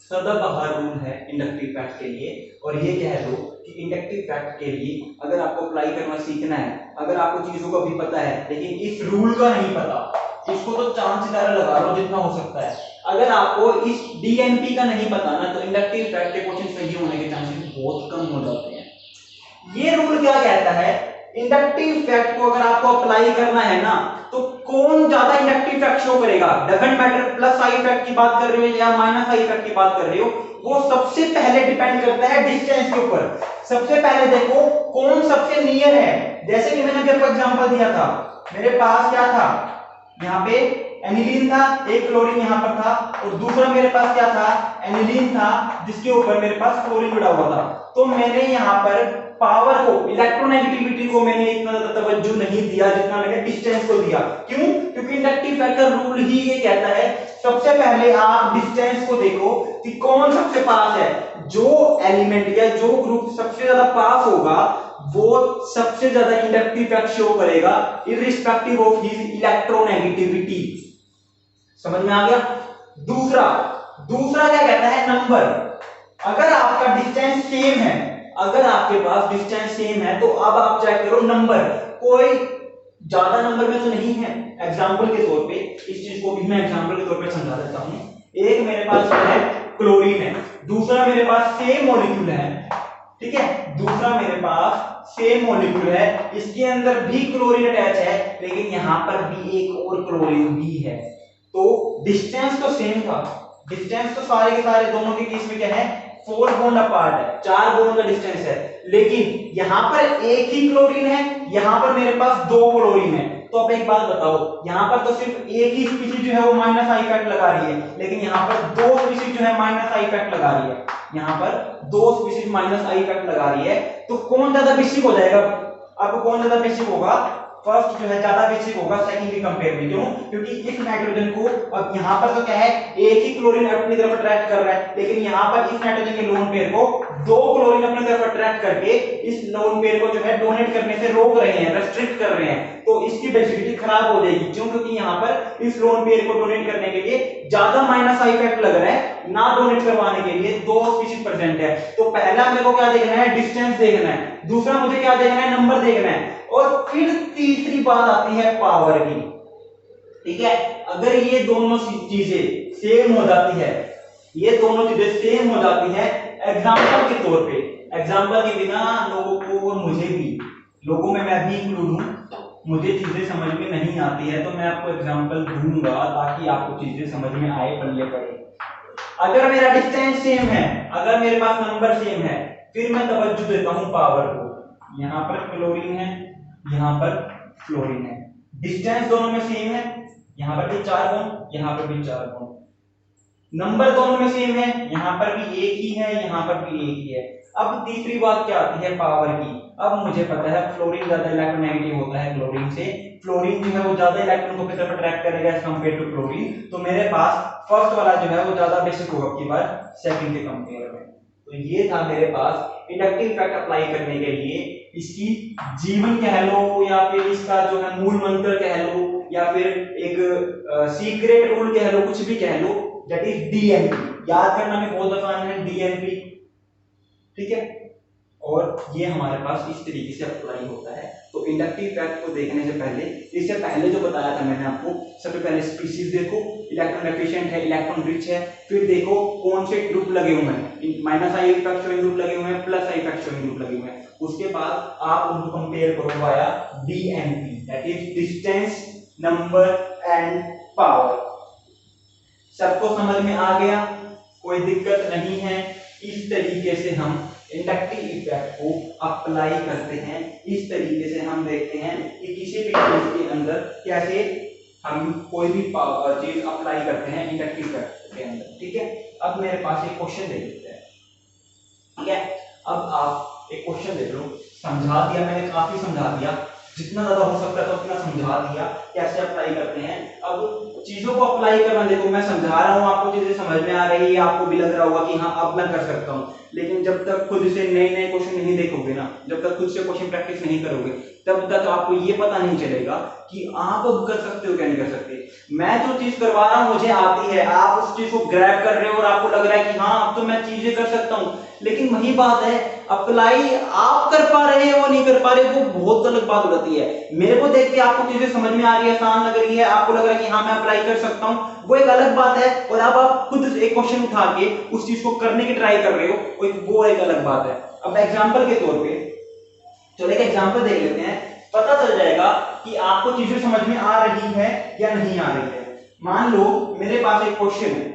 सदाबहार रूल है इंडक्टिव फैक्ट के लिए। और ये कह दो कि इंडक्टिव फैक्ट के लिए अगर आपको अप्लाई करना सीखना है, अगर आपको चीजों का भी पता है लेकिन इस रूल का नहीं पता, इसको तो चांद सितारा लगा लो जितना हो सकता है। अगर आपको इस डीएनपी का नहीं पता ना तो इंडक्टिव फैक्ट के क्वेश्चन सही होने के चांसेस बहुत कम हो जाते हैं। ये रूल क्या कहता है, इंडक्टिव फैक्ट को अगर आपको अप्लाई करना है ना तो कौन ज्यादा इंडक्टिव फैक्ट शो करेगा, doesn't matter plus I effect की बात कर रहे हो या माइनस आई इफेक्ट की बात कर रहे हो, वो सबसे पहले डिपेंड करता है डिस्टेंस के ऊपर। सबसे पहले देखो कौन सबसे नियर है। जैसे कि मैंने अभी आपको एग्जांपल दिया था, मेरे पास क्या था, यहाँ पे एनिलीन था, एक क्लोरीन यहाँ पर था, और दूसरा मेरे पास क्या था, एनिलीन था, जिसके ऊपर मेरे पास क्लोरीन जुड़ा हुआ था। तो मैंने यहाँ पर पावर को, इलेक्ट्रोनेगेटिविटी को मैंने इतना ज्यादा तवज्जो नहीं दिया जितना मैंने डिस्टेंस को दिया। क्यों? क्योंकि इंडक्टिव फैक्टर रूल ही ये कहता है सबसे पहले आप डिस्टेंस को देखो कि कौन सबसे पास है। जो एलिमेंट या जो ग्रुप सबसे ज्यादा पास होगा वो सबसे ज्यादा इंडक्टिव इफेक्ट शो करेगा, इररिस्पेक्टिव ऑफ हिज इलेक्ट्रोनेगेटिविटी। समझ में आ गया? दूसरा क्या कहता है, नंबर। अगर आपका डिस्टेंस सेम है, अगर आपके पास डिस्टेंस सेम है तो अब आप चेक करो नंबर, कोई ज्यादा नंबर में तो नहीं है। एग्जांपल के तौर पे इस चीज को भी मैं एग्जांपल के तौर पे समझा देता हूं। एक मेरे पास है क्लोरीन है, दूसरा मेरे पास सेम मॉलिक्यूल है, ठीक है, दूसरा मेरे पास सेम मॉलिक्यूल है, इसके अंदर भी क्लोरीन अटैच है, लेकिन यहां पर भी एक और क्लोरीन भी है। तो डिस्टेंस तो सेम था, डिस्टेंस तो सारे के सारे दोनों के बीच में क्या है, 4 बॉन्ड अपार्ट है, 4 बॉन्ड का डिस्टेंस है, लेकिन यहां पर एक ही क्लोरीन है, यहां पर मेरे पास 2 क्लोरीन है। तो अब एक बात बताओ, यहां पर तो सिर्फ एक ही स्पीशीज जो है वो माइनस आई इफेक्ट लगा रही है, लेकिन यहां पर 2 स्पीशीज जो है माइनस आई इफेक्ट लगा रही है, यहां पर 2 स्पीशीज माइनस आई इफेक्ट लगा रही है। तो कौन ज्यादा बेसिक हो जाएगा? अब कौन ज्यादा बेसिक होगा? फर्स्ट जो है ज्यादा बेसिक होगा सेकंड के कंपेयर में। क्यों? क्योंकि इस नाइट्रोजन को, अब यहां पर तो क्या है, एक ही क्लोरीन अपनी तरफ अट्रैक्ट कर रहा है, लेकिन यहां पर इस नाइट्रोजन के लोन पेयर को 2 क्लोरीन अपनी तरफ अट्रैक्ट करके इस लोन पेयर को जो है डोनेट करने से रोक रहे हैं, रेस्ट्रिक्ट कर रहे हैं। तो इसकी बेसिसिटी खराब हो जाएगी। क्यों? क्योंकि यहां पर इस लोन पेयर को डोनेट करने के लिए ज्यादा माइनस आई इफेक्ट लग रहा है, ना डोनेट करवाने के लिए 2 स्पीशीज प्रेजेंट है। तो पहला मेरे को क्या देखना है, डिस्टेंस देखना है, दूसरा मुझे क्या देखना है, नंबर देखना है, और फिर तीसरी बात आती है पावर की। ठीक है, अगर ये दोनों चीजें सेम हो जाती है, ये दोनों चीजें सेम हो जाती है, एग्जांपल के तौर पे, एग्जांपल के बिना लोगों को और मुझे भी, लोगों में मैं भी इंक्लूड हूं, मुझे चीजें समझ में नहीं आती है तो मैं आपको एग्जांपल दूंगा ताकि आपको चीजें समझ में आए, पल्ले पड़े। अगर मेरा डिस्टेंस सेम है, अगर मेरे पास नंबर सेम है, फिर मैं तवज्जो देता हूं पावर को। यहां पर क्लोरीन है, यहां पर फ्लोरीन है, डिस्टेंस दोनों में सेम है, यहां पर भी 4 बॉन्ड, यहां पर भी 4 बॉन्ड, नंबर दोनों में सेम है, यहां पर भी एक ही है, यहां पर भी एक ही है। अब तीसरी बात क्या आती है, पावर की। अब मुझे पता है फ्लोरीन ज्यादा इलेक्ट्रोनेगेटिव होता है क्लोरीन से, फ्लोरीन जो है वो ज्यादा इलेक्ट्रॉन को अपनी तरफ अट्रैक्ट करेगा एज कंपेयर टू क्लोरीन। तो मेरे पास फर्स्ट वाला जो है वो ज्यादा बेसिक होगा की बार सेकंड के कंपेयर में। तो ये था मेरे पास इंडक्टिव इफेक्ट अप्लाई करने के लिए इसकी जीवन कह लो, या फिर इसका जो है मूल मंत्र कह लो, या फिर एक सीक्रेट रूल कह लो, कुछ भी कह लो, दैट इज डीएनपी। याद करना भी बहुत आसान है, डीएनपी, ठीक है। और ये हमारे पास इस तरीके से अप्लाई होता है। तो इंडक्टिव इफेक्ट को देखने से पहले, इससे पहले जो बताया था मैंने आपको, सबसे पहले स्पीशीज देखो, इलेक्ट्रॉन एफिशिएंट है, इलेक्ट्रॉन रिच है, फिर देखो कौन से ग्रुप लगे हुए हैं, minus I effect showing group लगे हुए हैं, plus I effect showing group लगे हुए हैं। उसके बाद आप उनको कंपेयर करो via DNP, that is distance, number and power. सबको समझ में आ गया? कोई दिक्कत नहीं है। इस तरीके से हम इंडक्टिव इफेक्ट को अप्लाई करते हैं, इस तरीके से हम देखते हैं कि किसी भी चीज के अंदर कैसे हम कोई भी चीज अप्लाई करते हैं इंडक्टिव इफेक्ट के अंदर। ठीक है, अब मेरे पास एक क्वेश्चन दे देते हैं, ठीक है। अब आप एक क्वेश्चन देख लो, समझा दिया मैंने, काफी समझा दिया, जितना ज्यादा हो सकता है तो उतना समझा दिया कैसे अप्लाई करते हैं। अब चीजों को अप्लाई करना, देखो मैं समझा रहा हूँ, आपको चीजें समझ में आ रही है, आपको भी लग रहा होगा कि हाँ अब मैं कर सकता हूँ, लेकिन जब तक खुद से नए नए क्वेश्चन नहीं देखोगे ना, जब तक खुद से क्वेश्चन प्रैक्टिस नहीं करोगे, तब तक आपको ये पता नहीं चलेगा कि आप अब कर सकते हो क्या नहीं कर सकते। मैं जो चीज करवा रहा हूँ मुझे आती है, आप उस चीज को ग्रैब कर रहे हो और आपको लग रहा है कि हाँ अब तो मैं चीजें कर सकता हूँ, लेकिन वही बात है, अप्लाई आप कर पा रहे हैं वो नहीं कर पा रहे, वो बहुत अलग बात हो जाती है। मेरे को देख के आपको चीजें समझ में आ रही है, आसान लग रही है, आपको लग रहा है कि हाँ मैं अप्लाई कर सकता हूँ, वो एक अलग बात है। और अब आप खुद एक क्वेश्चन उठा के उस चीज को करने की ट्राई कर रहे हो, वो एक अलग बात है। अब एग्जांपल के तौर पे चलो एक एग्जांपल देख लेते हैं, पता चल जाएगा कि आपको चीजें समझ में आ रही है या नहीं आ रही है। मान लो मेरे पास एक क्वेश्चन है,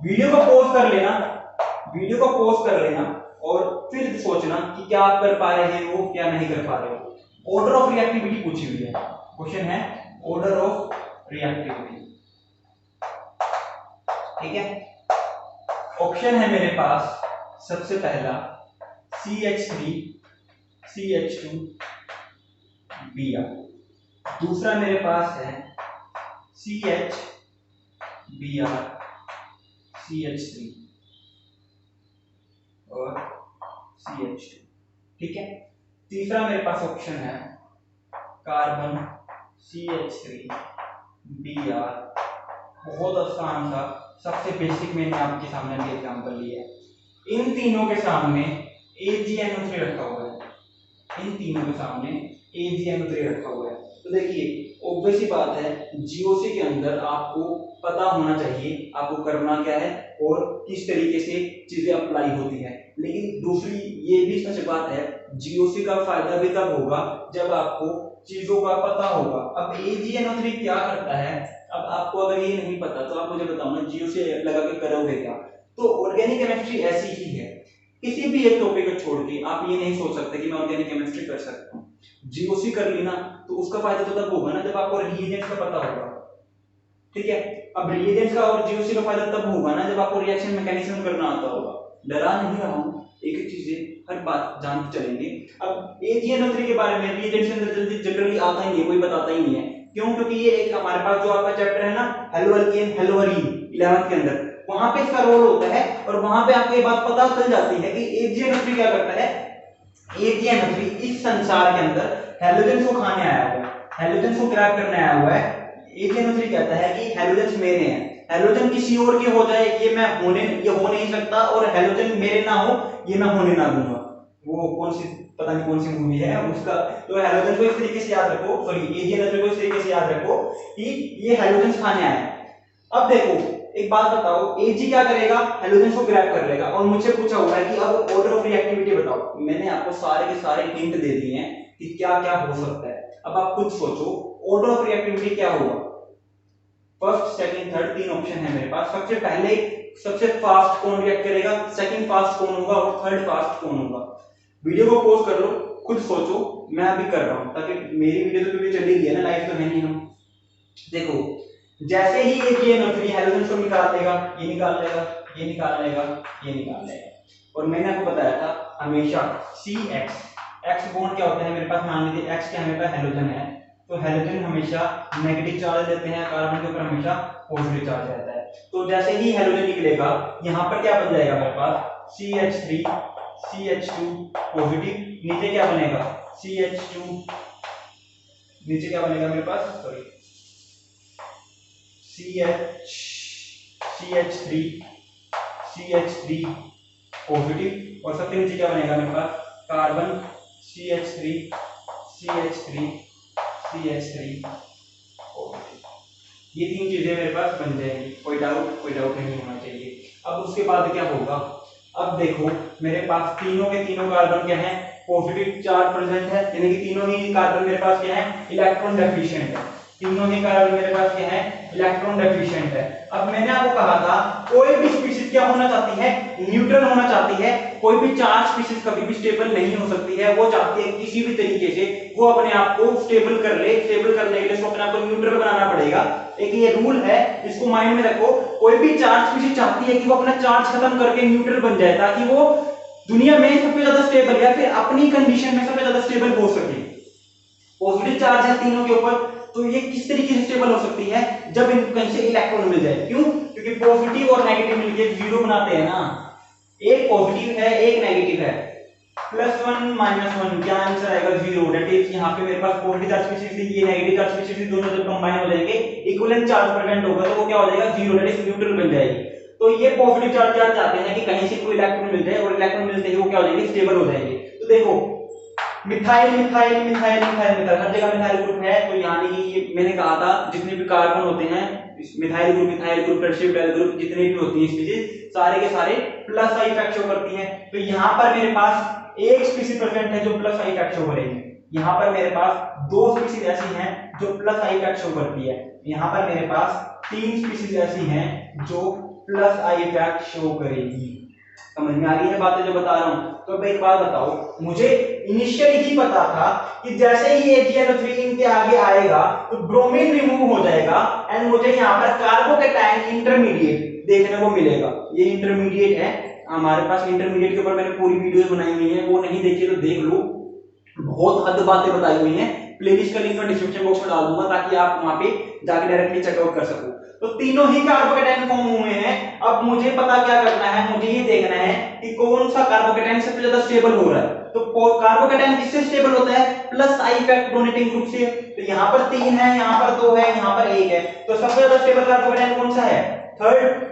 वीडियो को पॉज कर लेना, वीडियो को पॉज कर लेना और फिर सोचना कि क्या आप कर पा रहे हो क्या नहीं कर पा रहे हो। ऑर्डर ऑफ रिएक्टिविटी पूछी हुई है, क्वेश्चन है ऑर्डर ऑफ रिएक्टिविटी, ठीक है। ऑप्शन है मेरे पास सबसे पहला CH3 CH2 Br, दूसरा मेरे पास है CH Br CH3 और CH2, ठीक है। तीसरा मेरे पास ऑप्शन है कार्बन CH3 Br, बहुत आसान सा, सबसे बेसिक मैंने आपके सामने भी एग्जांपल लिया है। इन तीनों के सामने AgNO3 रखा हुआ है, इन तीनों के सामने AgNO3 रखा हुआ है। तो देखिए ऑब्वियस ही बात है, जीओसी के अंदर आपको पता होना चाहिए आपको करना क्या है और किस तरीके से चीजें अप्लाई होती है। लेकिन दूसरी ये भी सच बात है, जीओसी का फायदा भी तब होगा जब आपको चीजों का पता होगा। अब AgNO3 क्या करता है, अब आपको अगर ये नहीं पता तो आप मुझे बताओ ना, जीओसी लगा के करोगे क्या? तो ऑर्गेनिक केमिस्ट्री ऐसी ही है, किसी भी एक टॉपिक को छोड़ के आप ये नहीं सोच सकते कि मैं ऑर्गेनिक केमिस्ट्री कर सकता हूँ। जीओसी कर ली ना तो उसका फायदा तो तब होगा ना जब आपको रिएजेंट्स का पता होगा, ठीक है। अब रिएजेंट्स का और जीओसी का फायदा तब होगा ना जब आपको रिएक्शन मैकेनिज्म करना आता होगा। डरा नहीं रहा हूँ, एक एक चीजें हर बात जानते चलेंगे। अब AgNO3 के बारे में रिएजेंट्स के अंदर जल्दी जनरली आता ही नहीं, कोई बताता ही नहीं है। क्यों? क्योंकि ये एक हमारे पास जो आपका चैप्टर है ना हेलोअल्केन हेलोअरीन 11th के अंदर, वहां पे इसका रोल होता है और वहां पे आपको ये बात पता चल जाती है कि AgNO3 क्या करता है। AgNO3 इस संसार के अंदर हैलोजेंस को खाने आया हुआ है, हैलोजेंस को ग्रैब करने आया हुआ है। AgNO3 कहता है कि हैलोजेंस मेरे हैं, हैलोजन किसी और के हो जाए ये हो नहीं सकता, और हैलोजन मेरे ना हो ये मैं होने ना दूंगा। वो कौन सी पता नहीं कौन सी मूवी है उसका। तो हैलोजन को इस तरीके से याद रखो, सॉरी AgNO3 को इस तरीके से याद रखो कि ये हैलोजेंस खाने आया है। अब देखो एक बात बताओ, Ag क्या करेगा, हैलोजेंस को ग्रैब कर लेगा। और मुझसे पूछा हुआ है कि अब ऑर्डर ऑफ रिएक्टिविटी बताओ। मैंने आपको सारे के सारे हिंट दे दिए हैं कि क्या क्या हो सकता है। अब आप खुद सोचो ऑर्डर ऑफ रिएक्टिविटी क्या होगा। फर्स्ट सेकंड थर्ड तीन ऑप्शन है मेरे पास। सबसे पहले सबसे फास्ट कौन रिएक्ट करेगा, सेकंड फास्ट कौन होगा और थर्ड फास्ट कौन होगा। वीडियो को पॉज कर लो, खुद सोचो, मैं अभी कर रहा हूं ताकि मेरी वीडियो तो क्योंकि चली गई है ना, लाइव तो है नहीं हम। देखो जैसे ही AgNO3 हैलोजन को निकाल लेगा, ये निकाल लेगा, ये निकाल लेगा, ये निकाल लेगा। और मैंने आपको बताया था हमेशा CX X बॉन्ड क्या होता है मेरे पास, मान लीजिए X क्या है मेरे पास हैलोजन है, तो हैलोजन हमेशा नेगेटिव चार्ज देते हैं, कार्बन के ऊपर हमेशा पॉजिटिव चार्ज रहता है। तो जैसे ही हैलोजन निकलेगा यहाँ पर क्या बन जाएगा मेरे पास CH3 CH2 पॉजिटिव, नीचे क्या बनेगा CH2, नीचे क्या बनेगा मेरे पास सॉरी CH3 CH3 पॉजिटिव, और सबसे नीचे क्या बनेगा मेरे पास carbon CH3 CH3 CH3 positive. ये तीन चीजें मेरे पास बन जाएंगी, कोई डाउट नहीं होना चाहिए। अब उसके बाद क्या होगा, अब देखो मेरे पास तीनों के तीनों कार्बन क्या है, पॉजिटिव चार्ज प्रेजेंट है, यानी कि तीनों ही कार्बन मेरे पास क्या है, इलेक्ट्रॉन डेफिशिएंट है। तीनों ही कार्बन मेरे पास क्या है, इलेक्ट्रॉन डेफिशिएंट है। अब मैंने आपको कहा था कोई भी स्पीशीज क्या होना चाहती है, न्यूट्रल होना चाहती है। कोई भी चार्ज स्पीशीज कभी भी स्टेबल नहीं हो सकती है, वो चाहती है किसी भी तरीके से वो अपने आप को स्टेबल कर ले। स्टेबल करने के लिए उसको अपने आप को न्यूट्रल बनाना पड़ेगा। एक ये रूल है, इसको माइंड में रखो। कोई भी चार्ज स्पीशीज चाहती है कि वो अपना चार्ज खत्म करके न्यूट्रल बन जाए, ताकि वो दुनिया में सबसे ज्यादा स्टेबल या फिर अपनी कंडीशन में सबसे ज्यादा स्टेबल हो सके। पॉजिटिव चार्ज है तीनों के ऊपर, तो ये किस तरीके से स्टेबल हो सकती है, जब इनको कहीं से इलेक्ट्रॉन मिल जाए। क्यों? क्योंकि पॉजिटिव और नेगेटिव मिलकर जीरो बनाते हैं ना, एक पॉजिटिव है एक नेगेटिव है, +1 -1 क्या आंसर आएगा 0। दैट इज यहाँ पे मेरे पास पॉजिटिव चार्ज स्पीशीज थी, ये नेगेटिव चार्ज स्पीशीज थी, दोनों जब कंबाइन हो जाएंगे इक्विवेलेंट चार्ज प्रेजेंट होगा तो वो क्या हो जाएगा 0, दैट इज न्यूट्रल बन जाएगी। तो ये पॉजिटिव चार्ज क्या चाहते हैं कि कहीं से कोई इलेक्ट्रॉन मिल जाए, और इलेक्ट्रॉन मिलते ही वो क्या हो जाएंगे, स्टेबल हो जाएंगे। तो देखो methyl methyl methyl methyl methyl हर जगह मिथाइल ग्रुप है, तो यानी कि ये मैंने कहा था जितने भी कार्बन होते हैं मिथाइल ग्रुप टर्शियल ग्रुप जितने भी होती हैं स्पीशीज सारे के सारे प्लस आई इफेक्ट शो करती है। तो यहाँ पर मेरे पास एक स्पीशीज प्रेजेंट है जो प्लस आई इफेक्ट शो करेगी, यहाँ पर मेरे पास दो स्पीशीज ऐसी हैं जो प्लस आई इफेक्ट शो करती है, यहाँ पर मेरे पास तीन स्पीशीज ऐसी हैं जो प्लस आई इफेक्ट शो करेगी। समझ में आ रही है बातें जो बता रहा हूं? तो अब एक बात बताओ, मुझे इनिशियली ही पता था कि जैसे ही AgNO3 इनके आगे आएगा तो ब्रोमीन रिमूव हो जाएगा एंड मुझे यहाँ पर कार्बोकेटाइन इंटरमीडिएट देखने को मिलेगा। ये इंटरमीडिएट है हमारे पास, इंटरमीडिएट के ऊपर मैंने पूरी वीडियो बनाई हुई है, वो नहीं देखी तो देख लो, बहुत हद बातें बताई हुई हैं। प्लेलिस्ट का लिंक मैं डिस्क्रिप्शन बॉक्स में डाल दूंगा ताकि आप वहां पे जाके डायरेक्टली चेकआउट कर सको। तो तीनों ही कार्बोकेटाइन फॉर्म हुए हैं। अब मुझे पता क्या करना है, मुझे ये देखना है कि कौन सा कार्बोकेटाइन सबसे ज्यादा स्टेबल हो रहा है। तो कार्बोकेटाइन किससे स्टेबल होता है? Plus I effect donating group से। तो यहाँ पर 3 है, यहाँ पर 2 है, यहाँ पर 1 है, तो सबसे ज्यादा स्टेबल कार्बोकेटाइन कौन सा है? थर्ड।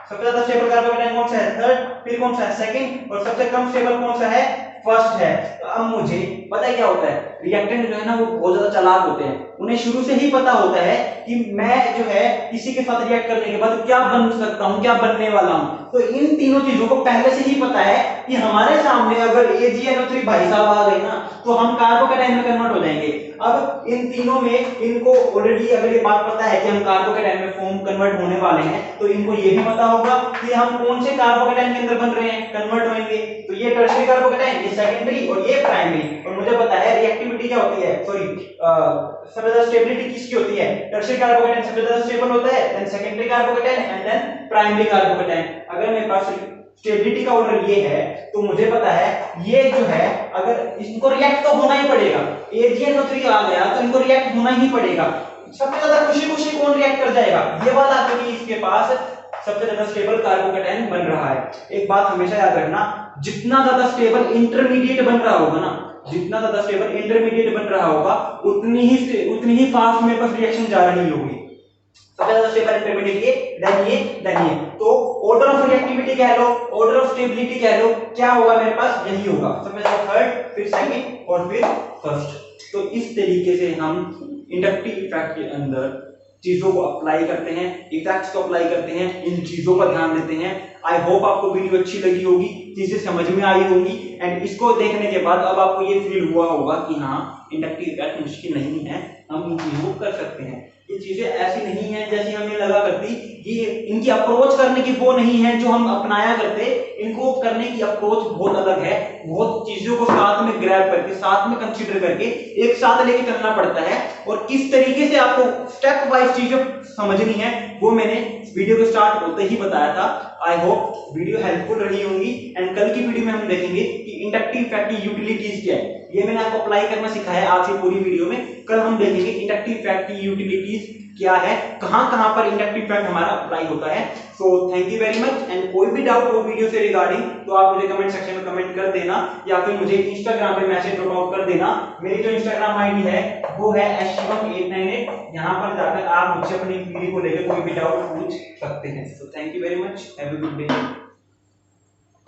सबसे ज्यादा स्टेबल कार्बोकेटाइन कौन सा है? थर्ड। फिर कौन सा है? सेकंड। और सबसे कम स्टेबल कौन सा है? फर्स्ट है। तो अब मुझे पता है क्या होता है, रिएक्टेंट जो है ना वो बहुत ज्यादा चालाक होते हैं, उन्हें शुरू से ही पता होता है कि मैं जो है किसी के साथ रिएक्ट करने के बाद क्या बन सकता हूं, क्या बनने वाला हूं। तो इन तीनों चीजों को पहले से ही पता है कि हमारे सामने अगर AgNO3 भाई साहब आ गए ना तो हम कार्बोकेटाइन में कन्वर्ट हो जाएंगे। अब इन तीनों में इनको ऑलरेडी अगर ये बात पता है कि हम कार्बोकेटाइन में फॉर्म कन्वर्ट होने वाले हैं, तो इनको ये भी पता होगा कि हम कौन से कार्बोकेटाइन के अंदर बन रहे हैं, कन्वर्ट होंगे। तो ये टर्शियरी कार्बोकेटाइन, ये सेकेंडरी और ये प्राइमरी। और मुझे पता है रिएक्टिविटी क्या होती है, सॉरी सबसे ज्यादा स्टेबिलिटी किसकी होती है? टर्शियरी कार्बोकेटाइन सबसे ज्यादा स्टेबल होता है, then secondary carbocation and then primary carbocation. अगर मेरे पास स्टेबिलिटी का ऑर्डर ये है तो मुझे पता है ये जो है अगर इसको रिएक्ट तो होना ही पड़ेगा, AgNO3 आ गया तो इनको रिएक्ट होना ही पड़ेगा। सबसे ज्यादा खुशी खुशी कौन रिएक्ट कर जाएगा? ये वाला, क्योंकि इसके पास सबसे ज्यादा स्टेबल कार्बोकेटाइन बन रहा है। एक बात हमेशा याद रखना, जितना ज्यादा स्टेबल इंटरमीडिएट बन रहा होगा ना, जितना ज्यादा स्टेबल इंटरमीडिएट बन रहा होगा उतनी ही फास्ट मेरे पास रिएक्शन जा रही होगी। सबसे ज्यादा स्टेबल इंटरमीडिएट ये, देन ये। तो ऑर्डर ऑफ रिएक्टिविटी कह लो, ऑर्डर ऑफ स्टेबिलिटी कह लो, क्या होगा मेरे पास? यही होगा, सबसे ज्यादा थर्ड, फिर सेकंड और फिर फर्स्ट। तो इस तरीके से हम इंडक्टिव इफेक्ट के अंदर चीजों को अप्लाई करते हैं, इफेक्ट्स को अप्लाई करते हैं, इन चीजों पर ध्यान देते हैं। आई होप आपको वीडियो अच्छी लगी होगी, चीजें समझ में आई होंगी एंड इसको देखने के बाद अब आपको ये फील हुआ होगा कि हाँ इंडक्टिव इफेक्ट मुश्किल नहीं है, हम इन चीजों को कर सकते हैं। ये चीजें ऐसी नहीं है जैसी हमें लगा करती, ये इनकी अप्रोच करने की वो नहीं है जो हम अपनाया करते, इनको करने की अप्रोच बहुत अलग है। बहुत चीजों को साथ में ग्रैब करके, साथ में कंसीडर करके एक साथ लेके चलना पड़ता है और किस तरीके से आपको स्टेप वाइज चीजें समझनी है वो मैंने वीडियो के स्टार्ट होते ही बताया था। आई होप वीडियो हेल्पफुल रही होंगी एंड कल की वीडियो में हम देखेंगे कि इंडक्टिव इफेक्ट की यूटिलिटीज क्या है। ये मैंने आपको अप्लाई करना सिखाया आज की पूरी वीडियो में। कल हम देखेंगे इंडक्टिव इफेक्ट की यूटिलिटीज क्या है, कहां पर इंडक्टिव इफेक्ट हमारा अप्लाई होता है। So thank you very much and कोई भी डाउट हो वीडियो से रिगार्डिंग तो आप मुझे कमेंट सेक्शन में कमेंट कर देना या फिर मुझे इंस्टाग्राम पे मैसेज ड्रॉप आउट कर देना। मेरी जो इंस्टाग्राम आईडी है वो है shivam898, यहाँ पर जाकर आप मुझसे अपनी पीढ़ी को लेकर कोई भी डाउट पूछ सकते हैं। So thank you very much, have a good day.